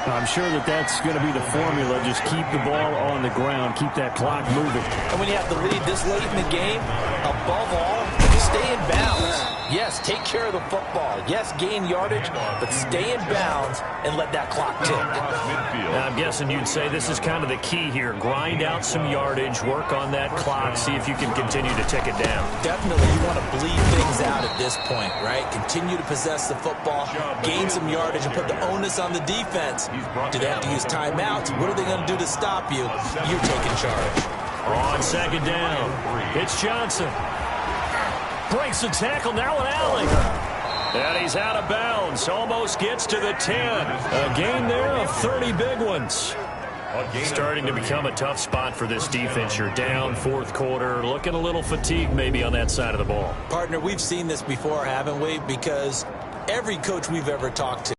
S11: I'm sure that's going to be the formula. Just keep the ball on the ground. Keep that clock moving.
S6: And when you have the lead this late in the game, above all, stay in bounds. Yes, take care of the football. Yes, gain yardage, but stay in bounds and let that clock tick.
S5: Now, I'm guessing you'd say this is kind of the key here. Grind out some yardage, work on that clock, see if you can continue to tick it down.
S6: Definitely, you want to bleed things out at this point, right? Continue to possess the football, gain some yardage, and put the onus on the defense. Do they have to use timeouts? What are they going to do to stop you? You're taking charge.
S5: On 2nd down, it's Johnson. Breaks the tackle, now an alley. And he's out of bounds, almost gets to the 10. A gain there of 30 big ones. Starting to become a tough spot for this defense. You're down 4th quarter, looking a little fatigued maybe on that side of the ball.
S6: Partner, we've seen this before, haven't we? Because every coach we've ever talked to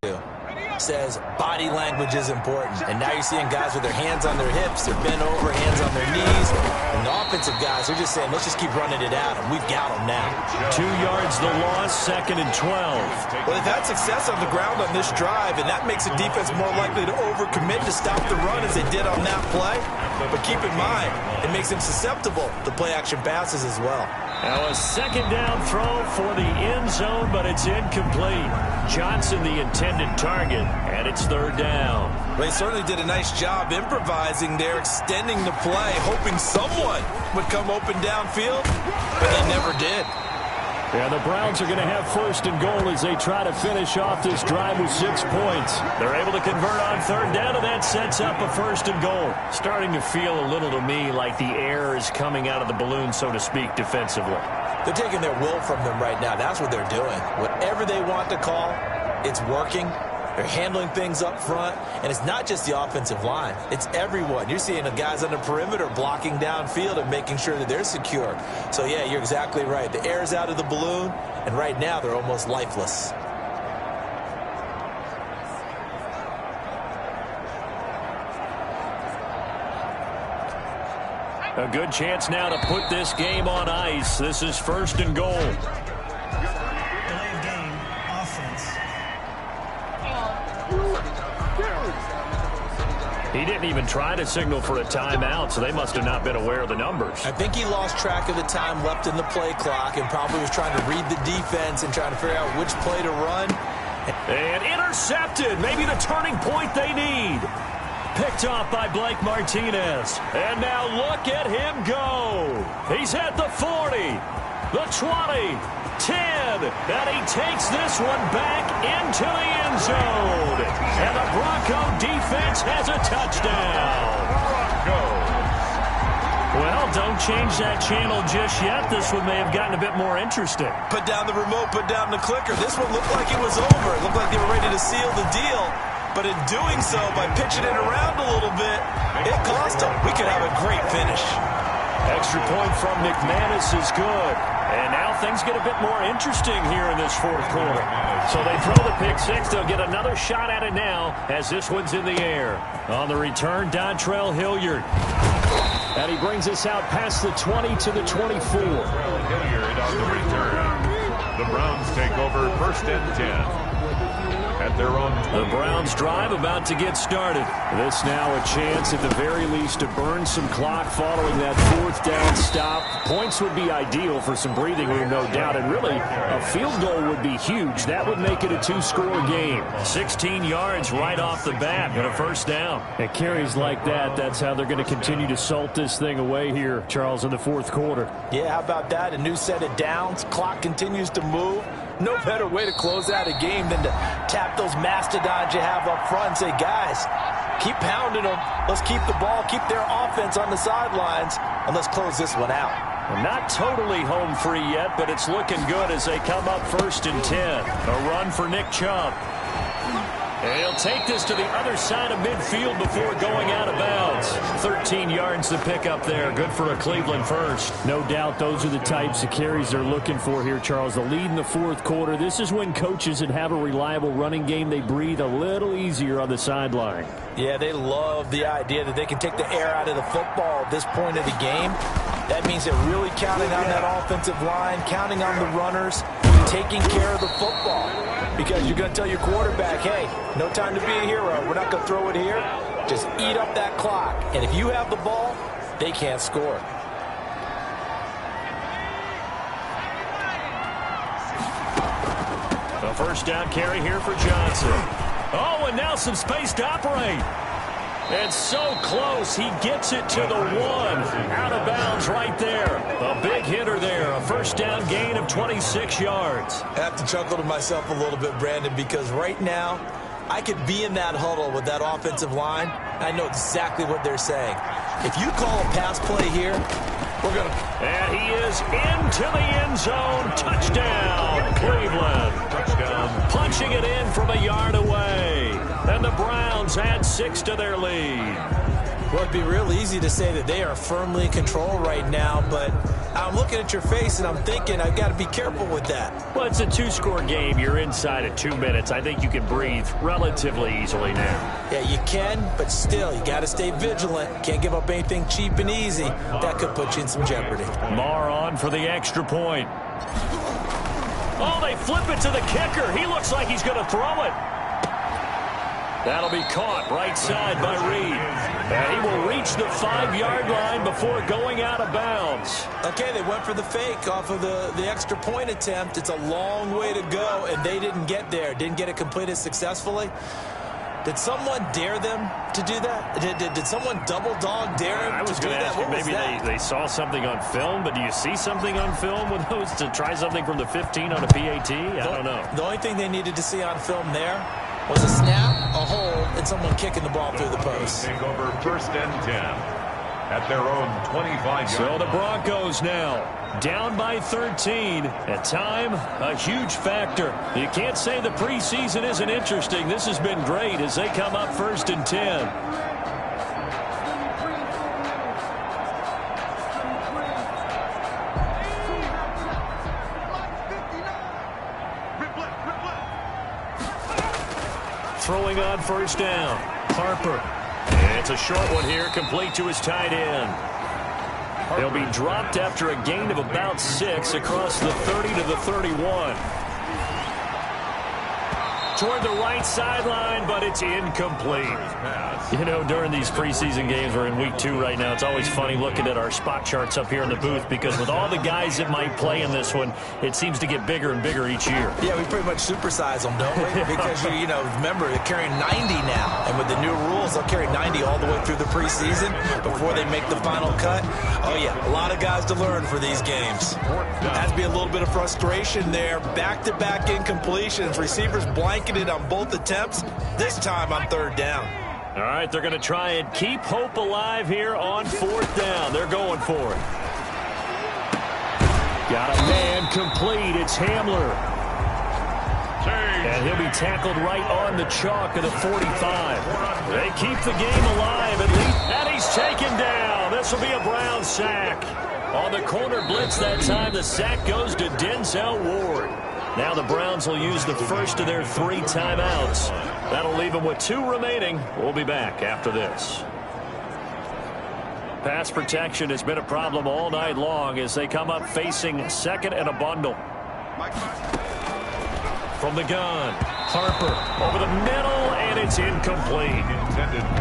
S6: says body language is important. And now you're seeing guys with their hands on their hips, they're bent over, hands on their knees. And the offensive guys are just saying, let's just keep running it at them. We've got them now.
S5: 2 yards the loss, 2nd and 12.
S6: Well, they've had success on the ground on this drive, and that makes the defense more likely to overcommit to stop the run as they did on that play. But keep in mind, it makes them susceptible to play-action passes as well.
S5: Now a 2nd down throw for the end zone, but it's incomplete. Johnson the intended target, and it's 3rd down.
S6: They certainly did a nice job improvising there, extending the play, hoping someone would come open downfield, but they never did.
S5: Yeah, the Browns are going to have 1st and goal as they try to finish off this drive with 6 points. They're able to convert on 3rd down, and that sets up a 1st and goal. Starting to feel a little to me like the air is coming out of the balloon, so to speak, defensively.
S6: They're taking their will from them right now. That's what they're doing. Whatever they want to call, it's working. They're handling things up front, and it's not just the offensive line. It's everyone. You're seeing the guys on the perimeter blocking downfield and making sure that they're secure. So, yeah, you're exactly right. The air's out of the balloon, and right now they're almost lifeless.
S5: A good chance now to put this game on ice. This is 1st and goal.
S7: Delay of game, offense.
S5: He didn't even try to signal for a timeout, so they must have not been aware of the numbers.
S6: I think he lost track of the time left in the play clock and probably was trying to read the defense and trying to figure out which play to run.
S5: And intercepted. Maybe the turning point they need. Picked off by Blake Martinez. And now look at him go. He's at the 40, the 20, 10. And he takes this one back into the end zone. And the Bronco defense has a touchdown. Well, don't change that channel just yet. This one may have gotten a bit more interesting.
S6: Put down the remote, put down the clicker. This one looked like it was over. It looked like they were ready to seal the deal. But in doing so, by pitching it around a little bit, it cost them. We could have a great finish.
S5: Extra point from McManus is good. And now things get a bit more interesting here in this 4th quarter. So they throw the pick 6. They'll get another shot at it now as this one's in the air. On the return, Dontrell Hilliard. And he brings us out past the 20 to the 24.
S4: Hilliard on the return. The Browns take over 1st and 10. At at their own 20.
S5: The Browns drive about to get started. This now a chance at the very least to burn some clock following that fourth down stop. Points would be ideal for some breathing room, no doubt. And really, a field goal would be huge. That would make it a two-score game. 16 yards right off the bat and a first down. At carries like that, that's how they're going to continue to salt this thing away here, Charles, in the fourth quarter.
S6: Yeah, how about that? A new set of downs. Clock continues to move. No better way to close out a game than to tap those mastodons you have up front and say, guys, keep pounding them. Let's keep the ball, keep their offense on the sidelines, and let's close this one out.
S5: Well, not totally home free yet, but it's looking good as they come up 1st and 10. A run for Nick Chubb. And he'll take this to the other side of midfield before going out of bounds. 13 yards to pick up there. Good for a Cleveland first.
S11: No doubt those are the types of carries they're looking for here, Charles. The lead in the fourth quarter. This is when coaches that have a reliable running game, they breathe a little easier on the sideline.
S6: Yeah, they love the idea that they can take the air out of the football at this point of the game. That means they're really counting on that offensive line, counting on the runners, taking care of the football. Because you're going to tell your quarterback, hey, no time to be a hero. We're not going to throw it here. Just eat up that clock. And if you have the ball, they can't score.
S5: A first down carry here for Johnson. Oh, and now some space to operate. And so close, he gets it to the 1. Out of bounds right there. A big hitter there. A first down gain of 26 yards.
S6: I have to chuckle to myself a little bit, Brandon, because right now I could be in that huddle with that offensive line. I know exactly what they're saying. If you call a pass play here, we're going to...
S5: And he is into the end zone. Touchdown, Cleveland. Touchdown. Punching it in from a yard away. And the Browns add 6 to their lead.
S6: Well, it'd be real easy to say that they are firmly in control right now, but I'm looking at your face and I'm thinking I've got to be careful with that.
S5: Well, it's a two-score game. You're inside at 2 minutes. I think you can breathe relatively easily now.
S6: Yeah, you can, but still, you got to stay vigilant. Can't give up anything cheap and easy. That could put you in some jeopardy.
S5: Marr on for the extra point. Oh, they flip it to the kicker. He looks like he's going to throw it. That'll be caught right side by Reed. And he will reach the 5-yard line before going out of bounds.
S6: Okay, they went for the fake off of the extra point attempt. It's a long way to go, and they didn't get there. Didn't get it completed successfully. Did someone dare them to do that? Did someone double dog dare him to do that?
S5: I was going to ask you, maybe they saw something on film, but do you see something on film with those to try something from the 15 on a PAT? I don't know.
S6: The only thing they needed to see on film there was a snap, a hole, and someone kicking the ball through the post.
S4: Take over 1st and 10 at their own 25-yard.
S5: So the Broncos now down by 13. At time, a huge factor. You can't say the preseason isn't interesting. This has been great as they come up 1st and 10. Throwing on 1st down. Harper. And it's a short one here, complete to his tight end. He'll be dropped after a gain of about 6 across the 30 to the 31. Toward the right sideline, but it's incomplete. You know, during these preseason games, we're in week 2 right now. It's always funny looking at our spot charts up here in the booth because with all the guys that might play in this one, it seems to get bigger and bigger each year.
S6: Yeah, we pretty much supersize them, don't we? Because, you know, remember, they're carrying 90 now. And with the new rules, they'll carry 90 all the way through the preseason before they make the final cut. Oh, yeah, a lot of guys to learn for these games. Has to be a little bit of frustration there. Back-to-back incompletions. Receivers blanketed on both attempts. This time on 3rd down.
S5: All right, they're going to try and keep hope alive here on 4th down. They're going for it. Got a man complete. It's Hamler. And he'll be tackled right on the chalk of the 45. They keep the game alive at least. And he's taken down. This will be a Brown sack. On the corner blitz that time, the sack goes to Denzel Ward. Now the Browns will use the first of their 3 timeouts. That'll leave them with 2 remaining. We'll be back after this. Pass protection has been a problem all night long as they come up facing 2nd and a bundle. From the gun, Harper. Harper over the middle, and it's incomplete.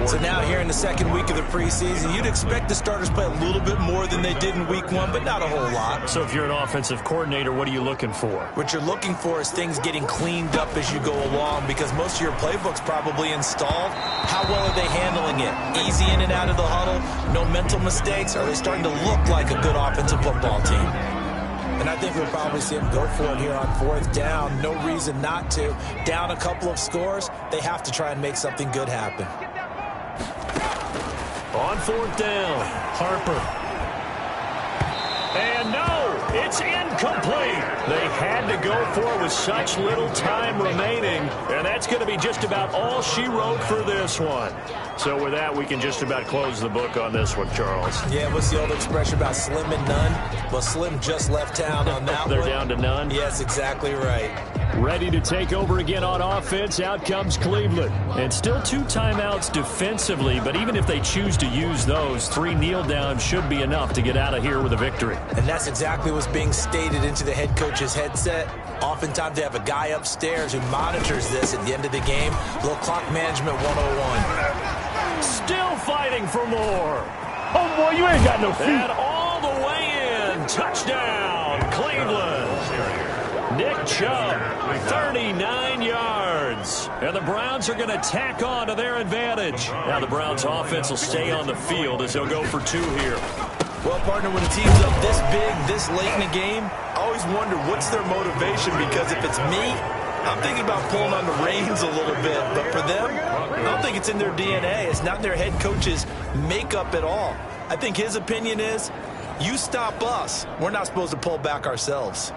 S6: So now here in the second week of the preseason, you'd expect the starters play a little bit more than they did in week 1, but not a whole lot.
S11: So if you're an offensive coordinator, what are you looking for?
S6: What you're looking for is things getting cleaned up as you go along, because most of your playbook's probably installed. How well are they handling it? Easy in and out of the huddle? No mental mistakes? Are they starting to look like a good offensive football team? And I think we'll probably see them go for it here on 4th down. No reason not to. Down a couple of scores, they have to try and make something good happen.
S5: On 4th down, Harper. And no, it's incomplete. They had to go for it with such little time remaining, and that's going to be just about all she wrote for this one. So with that, we can just about close the book on this one, Charles.
S6: Yeah, what's the old expression about slim and none? Well, Slim just left town on that
S5: They're
S6: one.
S5: down to none?
S6: Yes, exactly right.
S11: Ready to take over again on offense. Out comes Cleveland. And still 2 timeouts defensively, but even if they choose to use those, 3 kneel downs should be enough to get out of here with a victory.
S6: And that's exactly what's being stated into the head coach's headset. Oftentimes they have a guy upstairs who monitors this at the end of the game. Little clock management 101.
S5: Still fighting for more.
S11: Oh, boy, you ain't got no feet.
S5: And all the way in. Touchdown, Cleveland. Nick Chubb, 39 yards. And the Browns are going to tack on to their advantage. Now the Browns offense will stay on the field as they'll go for 2 here.
S6: Well, partner, when a team's up this big, this late in the game, I always wonder what's their motivation, because if it's me, I'm thinking about pulling on the reins a little bit. But for them, I don't think it's in their DNA. It's not in their head coach's makeup at all. I think his opinion is, you stop us, we're not supposed to pull back ourselves.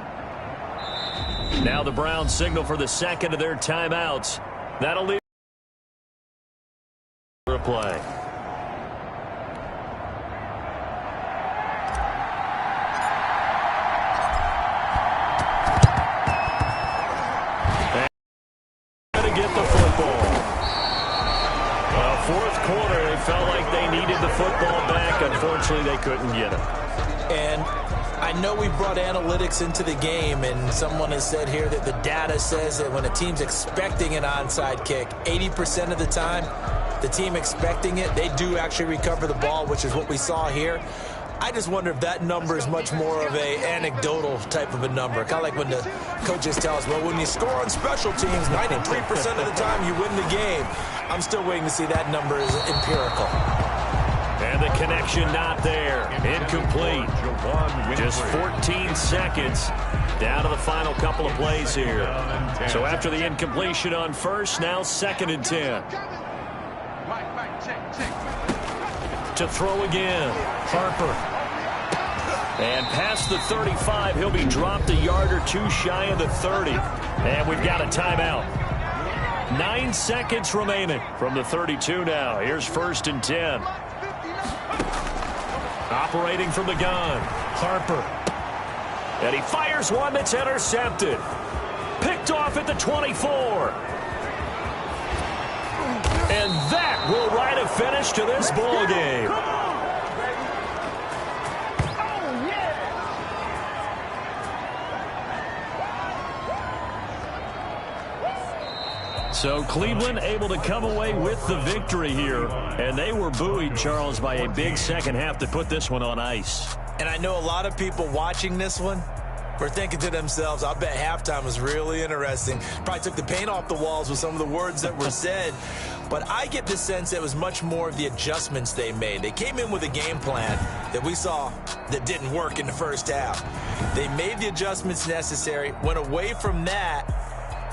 S5: Now the Browns signal for the second of their timeouts. That'll leave a play. And to get the football. Well, 4th quarter, it felt like they needed the football back. Unfortunately, they couldn't get it.
S6: And I know we brought analytics into the game, and someone has said here that the data says that when a team's expecting an onside kick, 80% of the time, the team expecting it, they do actually recover the ball, which is what we saw here. I just wonder if that number is much more of a anecdotal type of a number. Kind of like when the coaches tell us, well, when you score on special teams, 93% of the time you win the game. I'm still waiting to see that number is empirical.
S5: And the connection not there. Incomplete. Just 14 seconds down to the final couple of plays here. So after the incompletion on first, now 2nd and 10. To throw again, Harper. And past the 35, he'll be dropped a yard or 2 shy of the 30. And we've got a timeout. 9 seconds remaining from the 32 now. Here's 1st and 10. Operating from the gun, Harper. And he fires one that's intercepted. Picked off at the 24. And that will write a finish to this ball game. So Cleveland able to come away with the victory here. And they were buoyed, Charles, by a big second half to put this one on ice.
S6: And I know a lot of people watching this one were thinking to themselves, I bet halftime was really interesting. Probably took the paint off the walls with some of the words that were said. But I get the sense that it was much more of the adjustments they made. They came in with a game plan that we saw that didn't work in the first half. They made the adjustments necessary, went away from that,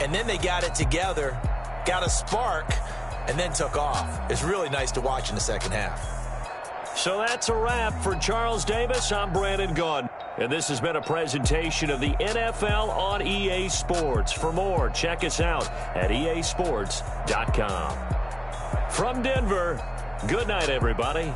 S6: and then they got it together, got a spark, and then took off. It's really nice to watch in the second half.
S5: So that's a wrap for Charles Davis. I'm Brandon Gaudin. And this has been a presentation of the NFL on EA Sports. For more, check us out at easports.com. From Denver, good night, everybody.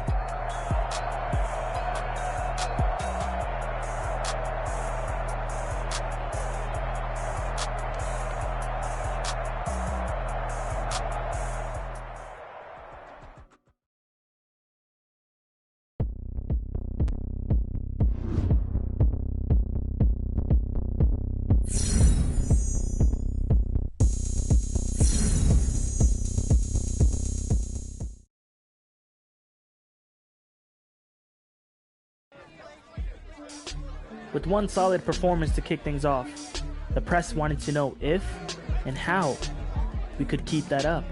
S1: with one solid performance to kick things off. The press wanted to know if and how we could keep that up.